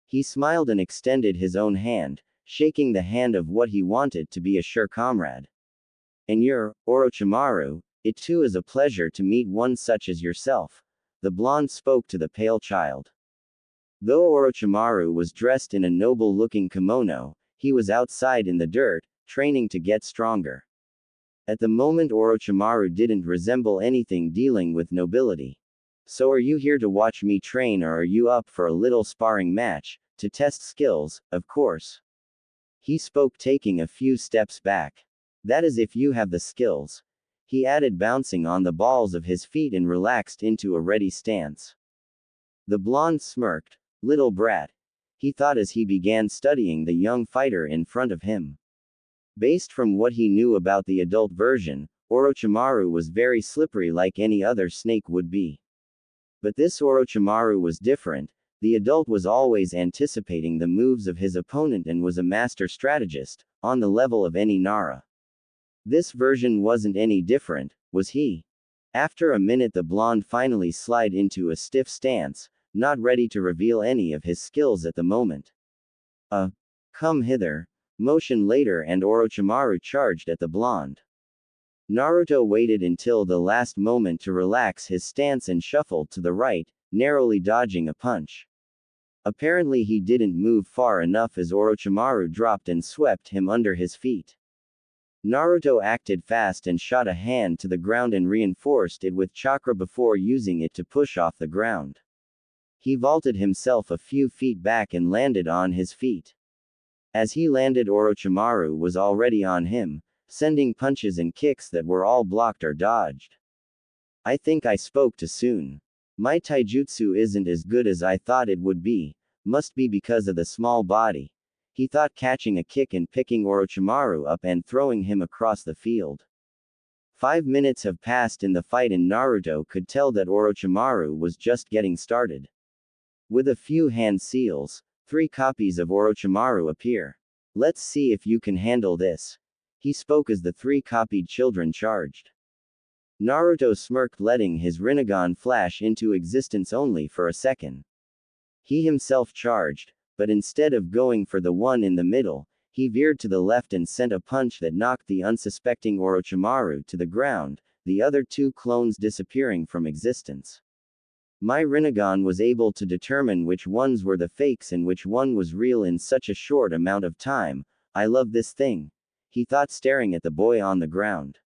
He smiled and extended his own hand, shaking the hand of what he wanted to be a sure comrade. And you're, Orochimaru, it too is a pleasure to meet one such as yourself, the blonde spoke to the pale child. Though Orochimaru was dressed in a noble-looking kimono, he was outside in the dirt, training to get stronger. At the moment Orochimaru didn't resemble anything dealing with nobility. So are you here to watch me train, or are you up for a little sparring match, to test skills, of course? He spoke, taking a few steps back. That is if you have the skills, he added, bouncing on the balls of his feet and relaxed into a ready stance. The blonde smirked. Little brat, he thought as he began studying the young fighter in front of him. Based from what he knew about the adult version, Orochimaru was very slippery like any other snake would be. But this Orochimaru was different. The adult was always anticipating the moves of his opponent and was a master strategist, on the level of any Nara. This version wasn't any different, was he? After a minute the blonde finally slid into a stiff stance, not ready to reveal any of his skills at the moment. Come hither. Motion later and Orochimaru charged at the blonde. Naruto waited until the last moment to relax his stance and shuffled to the right, narrowly dodging a punch. Apparently he didn't move far enough as Orochimaru dropped and swept him under his feet. Naruto acted fast and shot a hand to the ground and reinforced it with chakra before using it to push off the ground. He vaulted himself a few feet back and landed on his feet. As he landed, Orochimaru was already on him, sending punches and kicks that were all blocked or dodged. I think I spoke too soon. My taijutsu isn't as good as I thought it would be, must be because of the small body, he thought, catching a kick and picking Orochimaru up and throwing him across the field. 5 minutes have passed in the fight and Naruto could tell that Orochimaru was just getting started. With a few hand seals, 3 copies of Orochimaru appear. Let's see if you can handle this, he spoke as the 3 copied children charged. Naruto smirked, letting his Rinnegan flash into existence only for a second. He himself charged, but instead of going for the one in the middle, he veered to the left and sent a punch that knocked the unsuspecting Orochimaru to the ground, the other 2 clones disappearing from existence. My Rinnegan was able to determine which ones were the fakes and which one was real in such a short amount of time. I love this thing, he thought, staring at the boy on the ground.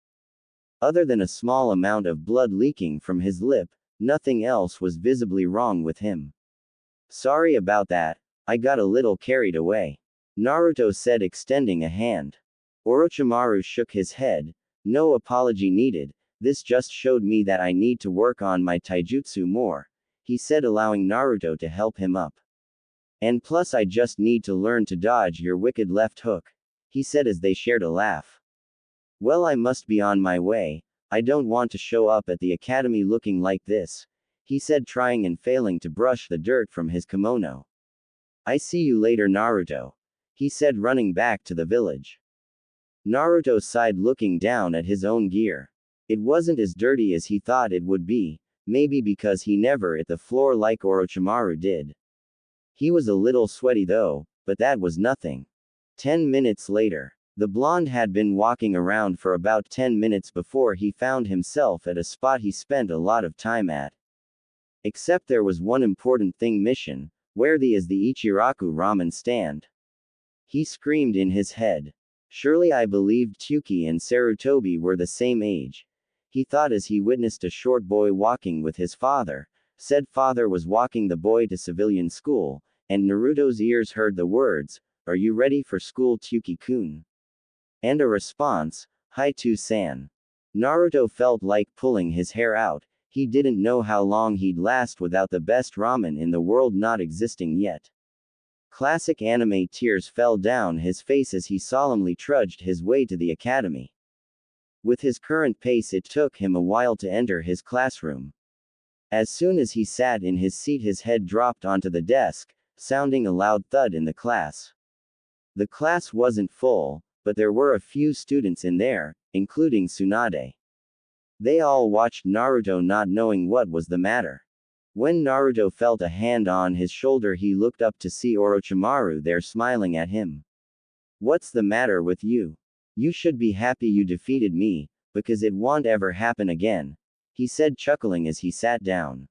Other than a small amount of blood leaking from his lip, nothing else was visibly wrong with him. Sorry about that, I got a little carried away, Naruto said, extending a hand. Orochimaru shook his head. No apology needed. This just showed me that I need to work on my taijutsu more, he said, allowing Naruto to help him up. And plus I just need to learn to dodge your wicked left hook, he said as they shared a laugh. Well, I must be on my way. I don't want to show up at the academy looking like this, he said, trying and failing to brush the dirt from his kimono. I see you later, Naruto, he said, running back to the village. Naruto sighed, looking down at his own gear. It wasn't as dirty as he thought it would be, maybe because he never hit the floor like Orochimaru did. He was a little sweaty though, but that was nothing. 10 minutes later. The blonde had been walking around for about 10 minutes before he found himself at a spot he spent a lot of time at. Except there was one important thing missing. Where is the Ichiraku ramen stand? He screamed in his head. Surely I believed Tsuki and Sarutobi were the same age. He thought as he witnessed a short boy walking with his father. Said father was walking the boy to civilian school, and Naruto's ears heard the words, "Are you ready for school, Tsuki-kun?" And a response, "Hai-to-san." Naruto felt like pulling his hair out. He didn't know how long he'd last without the best ramen in the world not existing yet. Classic anime tears fell down his face as he solemnly trudged his way to the academy. With his current pace, it took him a while to enter his classroom. As soon as he sat in his seat, his head dropped onto the desk, sounding a loud thud in the class. The class wasn't full, but there were a few students in there, including Tsunade. They all watched Naruto, not knowing what was the matter. When Naruto felt a hand on his shoulder, he looked up to see Orochimaru there smiling at him. "What's the matter with you? You should be happy you defeated me, because it won't ever happen again," he said, chuckling as he sat down.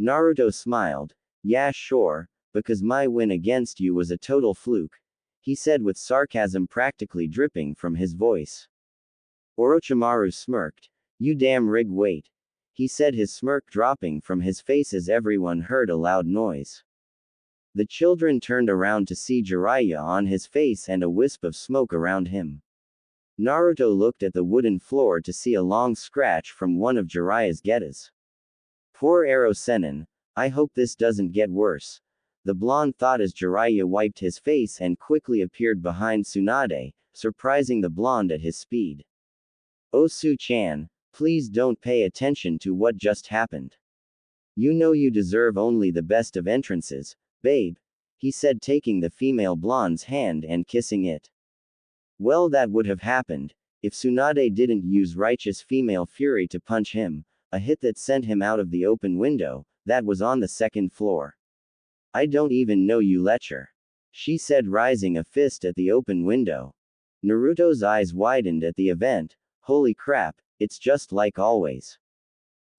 Naruto smiled. "Yeah, sure, because my win against you was a total fluke," he said with sarcasm practically dripping from his voice. Orochimaru smirked. "You damn rig, wait," he said, his smirk dropping from his face as everyone heard a loud noise. The children turned around to see Jiraiya on his face and a wisp of smoke around him. Naruto looked at the wooden floor to see a long scratch from one of Jiraiya's getas. "Poor Ero Sennin, I hope this doesn't get worse," the blonde thought as Jiraiya wiped his face and quickly appeared behind Tsunade, surprising the blonde at his speed. "Osu-chan, please don't pay attention to what just happened. You know you deserve only the best of entrances, babe," he said, taking the female blonde's hand and kissing it. Well, that would have happened if Tsunade didn't use righteous female fury to punch him, a hit that sent him out of the open window that was on the second floor. "I don't even know you, lecher," she said, rising a fist at the open window. Naruto's eyes widened at the event. Holy crap, it's just like always.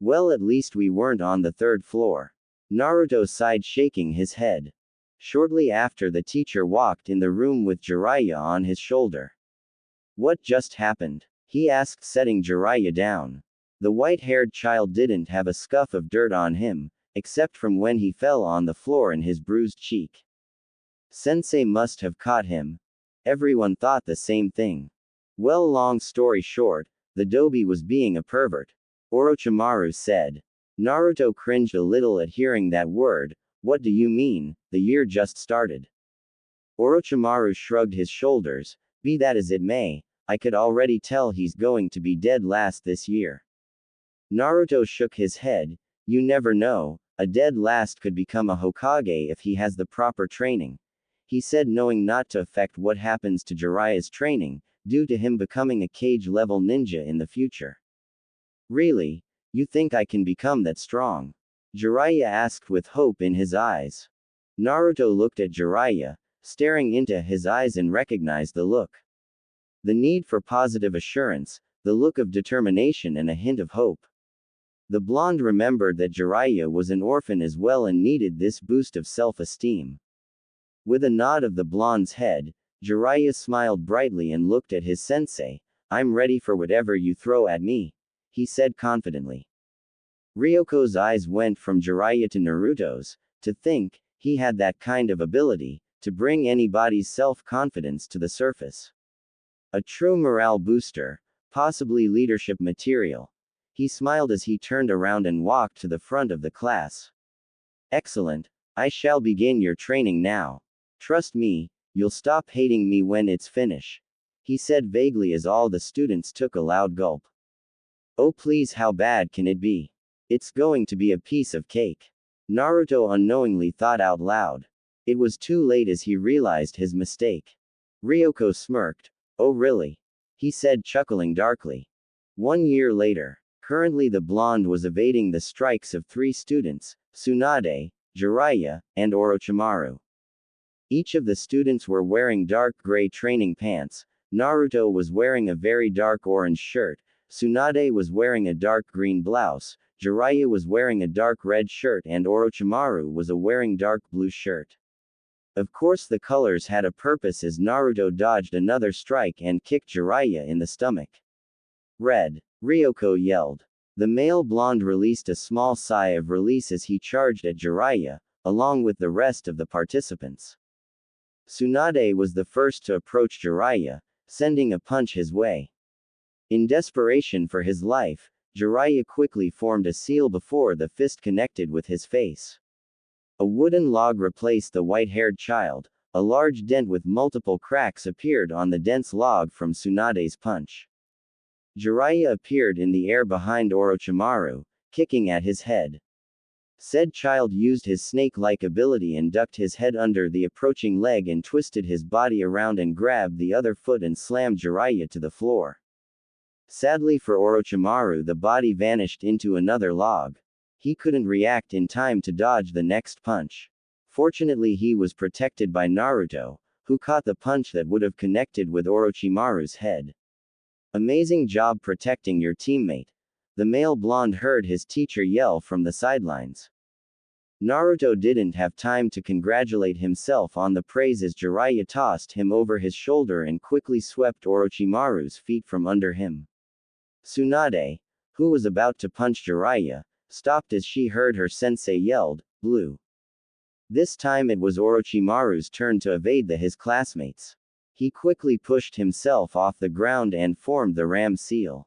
Well, at least we weren't on the third floor. Naruto sighed, shaking his head. Shortly after, the teacher walked in the room with Jiraiya on his shoulder. "What just happened?" he asked, setting Jiraiya down. The white-haired child didn't have a scuff of dirt on him, except from when he fell on the floor and his bruised cheek. Sensei must have caught him. Everyone thought the same thing. Well, long story short, the Dobi was being a pervert, Orochimaru said. Naruto cringed a little at hearing that word. "What do you mean? The year just started." Orochimaru shrugged his shoulders. "Be that as it may, I could already tell he's going to be dead last this year." Naruto shook his head. "You never know, a dead last could become a Hokage if he has the proper training," he said, knowing not to affect what happens to Jiraiya's training, due to him becoming a cage-level ninja in the future. "Really? You think I can become that strong?" Jiraiya asked with hope in his eyes. Naruto looked at Jiraiya, staring into his eyes, and recognized the look. The need for positive assurance, the look of determination, and a hint of hope. The blonde remembered that Jiraiya was an orphan as well and needed this boost of self-esteem. With a nod of the blonde's head, Jiraiya smiled brightly and looked at his sensei. "I'm ready for whatever you throw at me," he said confidently. Ryoko's eyes went from Jiraiya to Naruto's. To think, he had that kind of ability, to bring anybody's self-confidence to the surface. A true morale booster, possibly leadership material. He smiled as he turned around and walked to the front of the class. "Excellent, I shall begin your training now. Trust me, you'll stop hating me when it's finished," he said vaguely as all the students took a loud gulp. "Oh please, how bad can it be? It's going to be a piece of cake," Naruto unknowingly thought out loud. It was too late as he realized his mistake. Ryoko smirked. "Oh really?" he said, chuckling darkly. 1 year later. Currently, the blonde was evading the strikes of 3 students, Tsunade, Jiraiya, and Orochimaru. Each of the students were wearing dark gray training pants, Naruto was wearing a very dark orange shirt, Tsunade was wearing a dark green blouse, Jiraiya was wearing a dark red shirt and Orochimaru was wearing dark blue shirt. Of course the colors had a purpose as Naruto dodged another strike and kicked Jiraiya in the stomach. Red. Ryoko yelled. The male blonde released a small sigh of release as he charged at Jiraiya, along with the rest of the participants. Tsunade was the first to approach Jiraiya, sending a punch his way. In desperation for his life, Jiraiya quickly formed a seal before the fist connected with his face. A wooden log replaced the white-haired child, a large dent with multiple cracks appeared on the dense log from Tsunade's punch. Jiraiya appeared in the air behind Orochimaru, kicking at his head. Said child used his snake-like ability and ducked his head under the approaching leg and twisted his body around and grabbed the other foot and slammed Jiraiya to the floor. Sadly for Orochimaru, the body vanished into another log. He couldn't react in time to dodge the next punch. Fortunately he was protected by Naruto, who caught the punch that would have connected with Orochimaru's head. Amazing job protecting your teammate. The male blonde heard his teacher yell from the sidelines. Naruto didn't have time to congratulate himself on the praise as Jiraiya tossed him over his shoulder and quickly swept Orochimaru's feet from under him. Tsunade, who was about to punch Jiraiya, stopped as she heard her sensei yelled, "Blue." This time it was Orochimaru's turn to evade his classmates. He quickly pushed himself off the ground and formed the ram seal.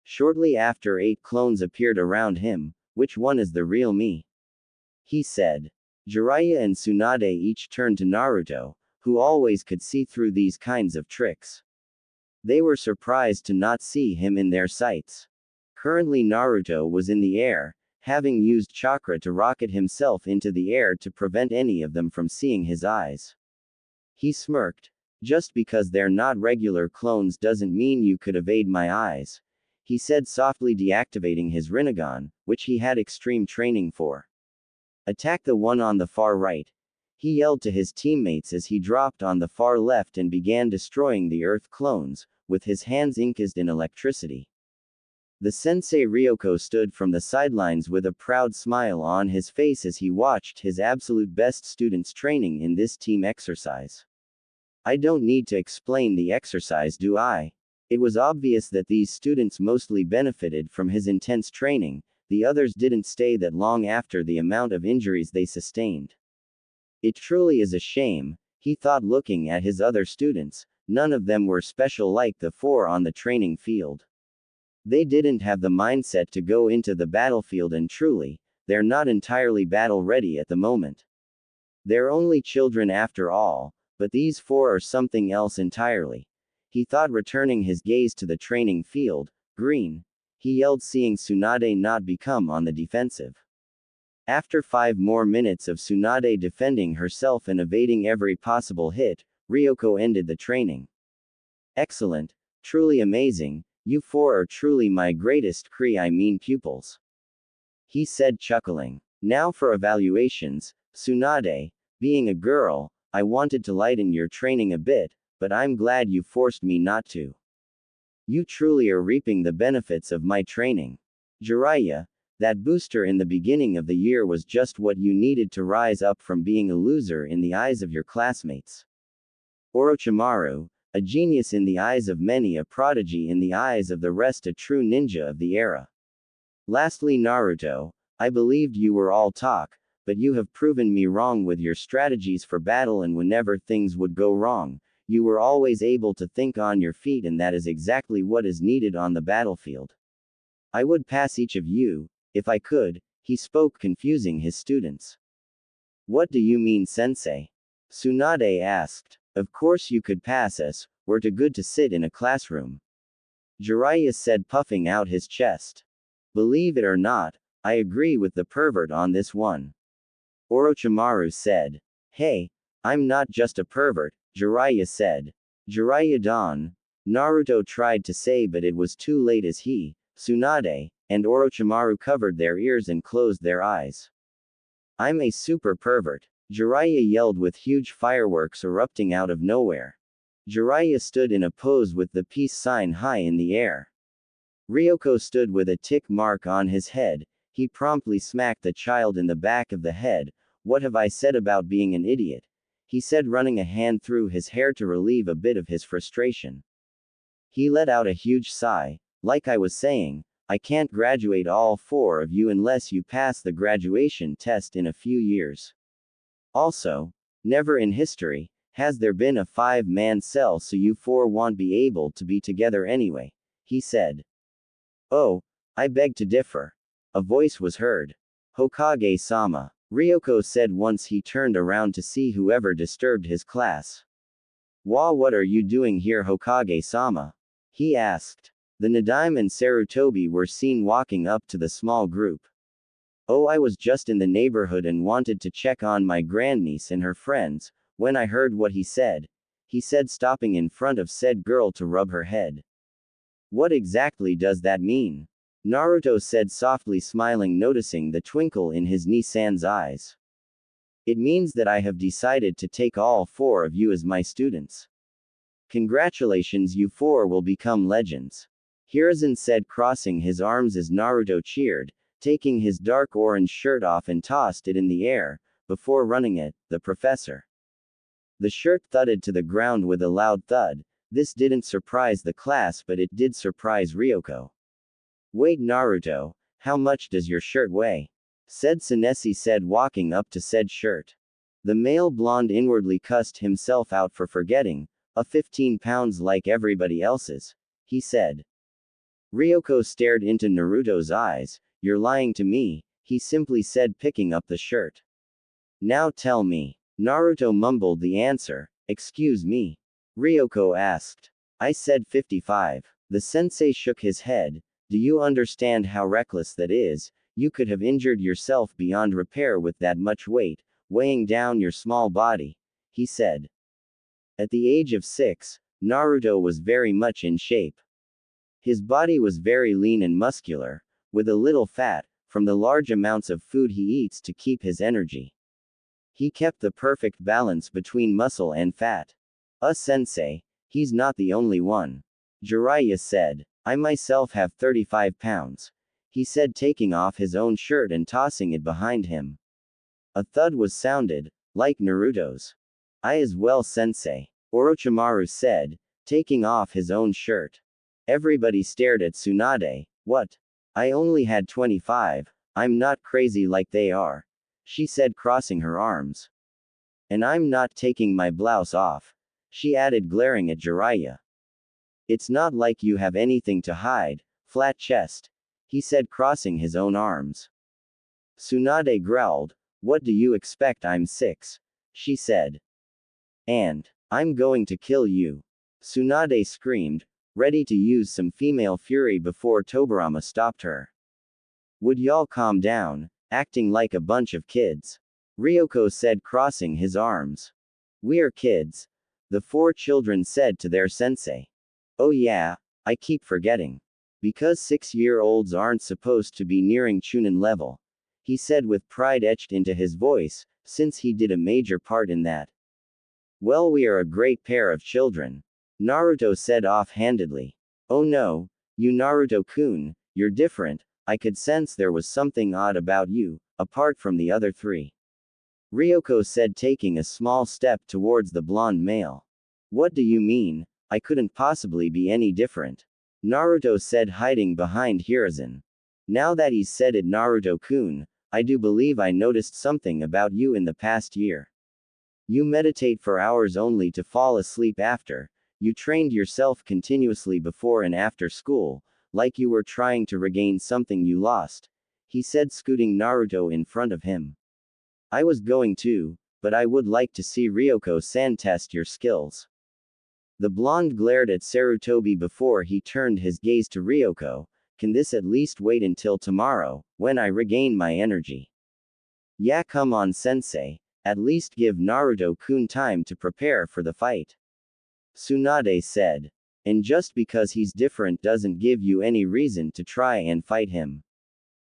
Shortly after 8 clones appeared around him. "Which one is the real me?" he said. Jiraiya and Tsunade each turned to Naruto, who always could see through these kinds of tricks. They were surprised to not see him in their sights. Currently Naruto was in the air, having used chakra to rocket himself into the air to prevent any of them from seeing his eyes. He smirked. "Just because they're not regular clones doesn't mean you could evade my eyes," he said softly, deactivating his Rinnegan, which he had extreme training for. "Attack the one on the far right," he yelled to his teammates as he dropped on the far left and began destroying the Earth clones, with his hands encased in electricity. The sensei Ryoko stood from the sidelines with a proud smile on his face as he watched his absolute best students training in this team exercise. I don't need to explain the exercise, do I? It was obvious that these students mostly benefited from his intense training, the others didn't stay that long after the amount of injuries they sustained. It truly is a shame, he thought looking at his other students, none of them were special like the 4 on the training field. They didn't have the mindset to go into the battlefield and truly, they're not entirely battle ready at the moment. They're only children after all. But these 4 are something else entirely. He thought, returning his gaze to the training field. "Green," he yelled, seeing Tsunade not become on the defensive. After 5 more minutes of Tsunade defending herself and evading every possible hit, Ryoko ended the training. "Excellent. Truly amazing. You 4 are truly my greatest pupils," he said, chuckling. "Now for evaluations, Tsunade. Being a girl, I wanted to lighten your training a bit, but I'm glad you forced me not to. You truly are reaping the benefits of my training. Jiraiya, that booster in the beginning of the year was just what you needed to rise up from being a loser in the eyes of your classmates. Orochimaru, a genius in the eyes of many, a prodigy in the eyes of the rest, a true ninja of the era. Lastly Naruto, I believed you were all talk, but you have proven me wrong with your strategies for battle, and whenever things would go wrong, you were always able to think on your feet, and that is exactly what is needed on the battlefield. I would pass each of you, if I could," he spoke, confusing his students. "What do you mean, sensei?" Tsunade asked. "Of course you could pass us, we're too good to sit in a classroom," Jiraiya said, puffing out his chest. "Believe it or not, I agree with the pervert on this one," Orochimaru said. "Hey, I'm not just a pervert," Jiraiya said. "Jiraiya-dan," Naruto tried to say, but it was too late as he, Tsunade, and Orochimaru covered their ears and closed their eyes. "I'm a super pervert," Jiraiya yelled with huge fireworks erupting out of nowhere. Jiraiya stood in a pose with the peace sign high in the air. Ryoko stood with a tick mark on his head. He promptly smacked the child in the back of the head. What have I said about being an idiot? He said, running a hand through his hair to relieve a bit of his frustration. He let out a huge sigh. Like I was saying, I can't graduate all 4 of you unless you pass the graduation test in a few years. Also, never in history has there been a 5-man cell, so you 4 won't be able to be together anyway, he said. Oh, I beg to differ. A voice was heard. Hokage-sama, Ryoko said once he turned around to see whoever disturbed his class. What are you doing here, Hokage-sama? He asked. The Nadime and Sarutobi were seen walking up to the small group. Oh, I was just in the neighborhood and wanted to check on my grandniece and her friends, when I heard what he said, stopping in front of said girl to rub her head. What exactly does that mean? Naruto said softly, smiling, noticing the twinkle in his niece-san's eyes. It means that I have decided to take all 4 of you as my students. Congratulations, you 4 will become legends. Hiruzen said, crossing his arms as Naruto cheered, taking his dark orange shirt off and tossed it in the air, before running it, the professor. The shirt thudded to the ground with a loud thud. This didn't surprise the class, but it did surprise Ryoko. Wait, Naruto, how much does your shirt weigh? Said Tsunade said, walking up to said shirt. The male blonde inwardly cussed himself out for forgetting, 15 pounds like everybody else's, he said. Ryoko stared into Naruto's eyes. You're lying to me, he simply said, picking up the shirt. Now tell me. Naruto mumbled the answer. Excuse me? Ryoko asked. I said 55. The sensei shook his head. Do you understand how reckless that is? You could have injured yourself beyond repair with that much weight, weighing down your small body, he said. At the age of 6, Naruto was very much in shape. His body was very lean and muscular, with a little fat, from the large amounts of food he eats to keep his energy. He kept the perfect balance between muscle and fat. Sensei, he's not the only one. Jiraiya said. I myself have 35 pounds. He said, taking off his own shirt and tossing it behind him. A thud was sounded, like Naruto's. I as well, sensei. Orochimaru said, taking off his own shirt. Everybody stared at Tsunade. What? I only had 25, I'm not crazy like they are. She said, crossing her arms. And I'm not taking my blouse off. She added, glaring at Jiraiya. It's not like you have anything to hide, flat chest. He said, crossing his own arms. Tsunade growled. What do you expect, I'm 6. She said. And I'm going to kill you. Tsunade screamed, ready to use some female fury before Tobirama stopped her. Would y'all calm down, acting like a bunch of kids? Ryoko said, crossing his arms. We are kids. The 4 children said to their sensei. Oh yeah, I keep forgetting. Because 6-year-olds aren't supposed to be nearing Chunin level. He said with pride etched into his voice, since he did a major part in that. Well, we are a great pair of children. Naruto said offhandedly. Oh no, you Naruto-kun, you're different. I could sense there was something odd about you, apart from the other 3. Ryoko said, taking a small step towards the blonde male. What do you mean? I couldn't possibly be any different. Naruto said, hiding behind Hiruzen. Now that he's said it, Naruto-kun, I do believe I noticed something about you in the past year. You meditate for hours only to fall asleep after. You trained yourself continuously before and after school, like you were trying to regain something you lost, he said, scooting Naruto in front of him. I was going to, but I would like to see Ryoko-san test your skills. The blonde glared at Sarutobi before he turned his gaze to Ryoko. Can this at least wait until tomorrow, when I regain my energy? Yeah, come on, sensei. At least give Naruto-kun time to prepare for the fight. Tsunade said. And just because he's different doesn't give you any reason to try and fight him.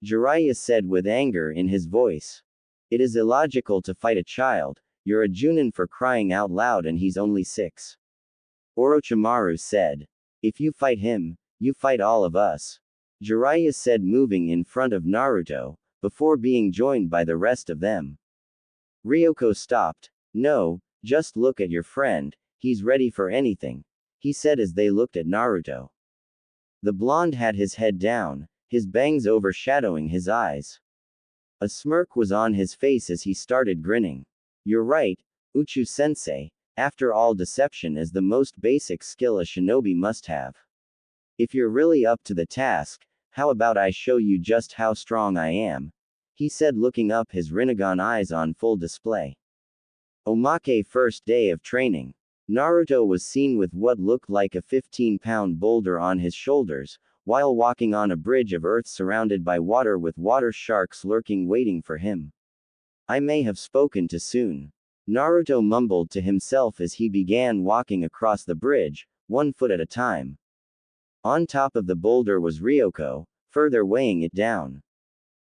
Jiraiya said with anger in his voice. It is illogical to fight a child. You're a Junin for crying out loud, and he's only 6. Orochimaru said. If you fight him, you fight all of us. Jiraiya said, moving in front of Naruto, before being joined by the rest of them. Ryoko stopped. No, just look at your friend, he's ready for anything, he said as they looked at Naruto. The blonde had his head down, his bangs overshadowing his eyes. A smirk was on his face as he started grinning. You're right, Uchu-sensei, after all, deception is the most basic skill a shinobi must have. If you're really up to the task, how about I show you just how strong I am? He said, looking up, his Rinnegan eyes on full display. Omake first day of training. Naruto was seen with what looked like a 15-pound boulder on his shoulders, while walking on a bridge of earth surrounded by water with water sharks lurking waiting for him. I may have spoken too soon. Naruto mumbled to himself as he began walking across the bridge, 1 foot at a time. On top of the boulder was Ryoko, further weighing it down.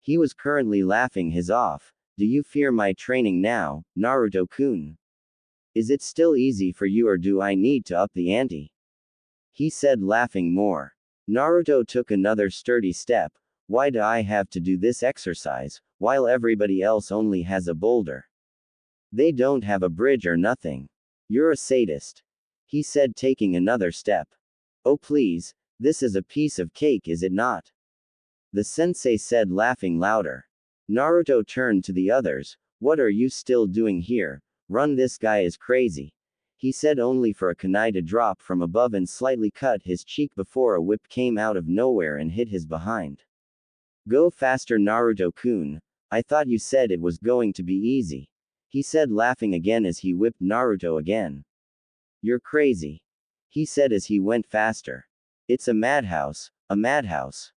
He was currently laughing his off. Do you fear my training now, Naruto-kun? Is it still easy for you or do I need to up the ante? He said, laughing more. Naruto took another sturdy step. Why do I have to do this exercise, while everybody else only has a boulder? They don't have a bridge or nothing. You're a sadist. He said, taking another step. Oh please, this is a piece of cake, is it not? The sensei said, laughing louder. Naruto turned to the others. What are you still doing here? Run, this guy is crazy. He said, only for a kunai to drop from above and slightly cut his cheek before a whip came out of nowhere and hit his behind. Go faster, Naruto-kun. I thought you said it was going to be easy. He said, laughing again as he whipped Naruto again. You're crazy. He said as he went faster. It's a madhouse, a madhouse.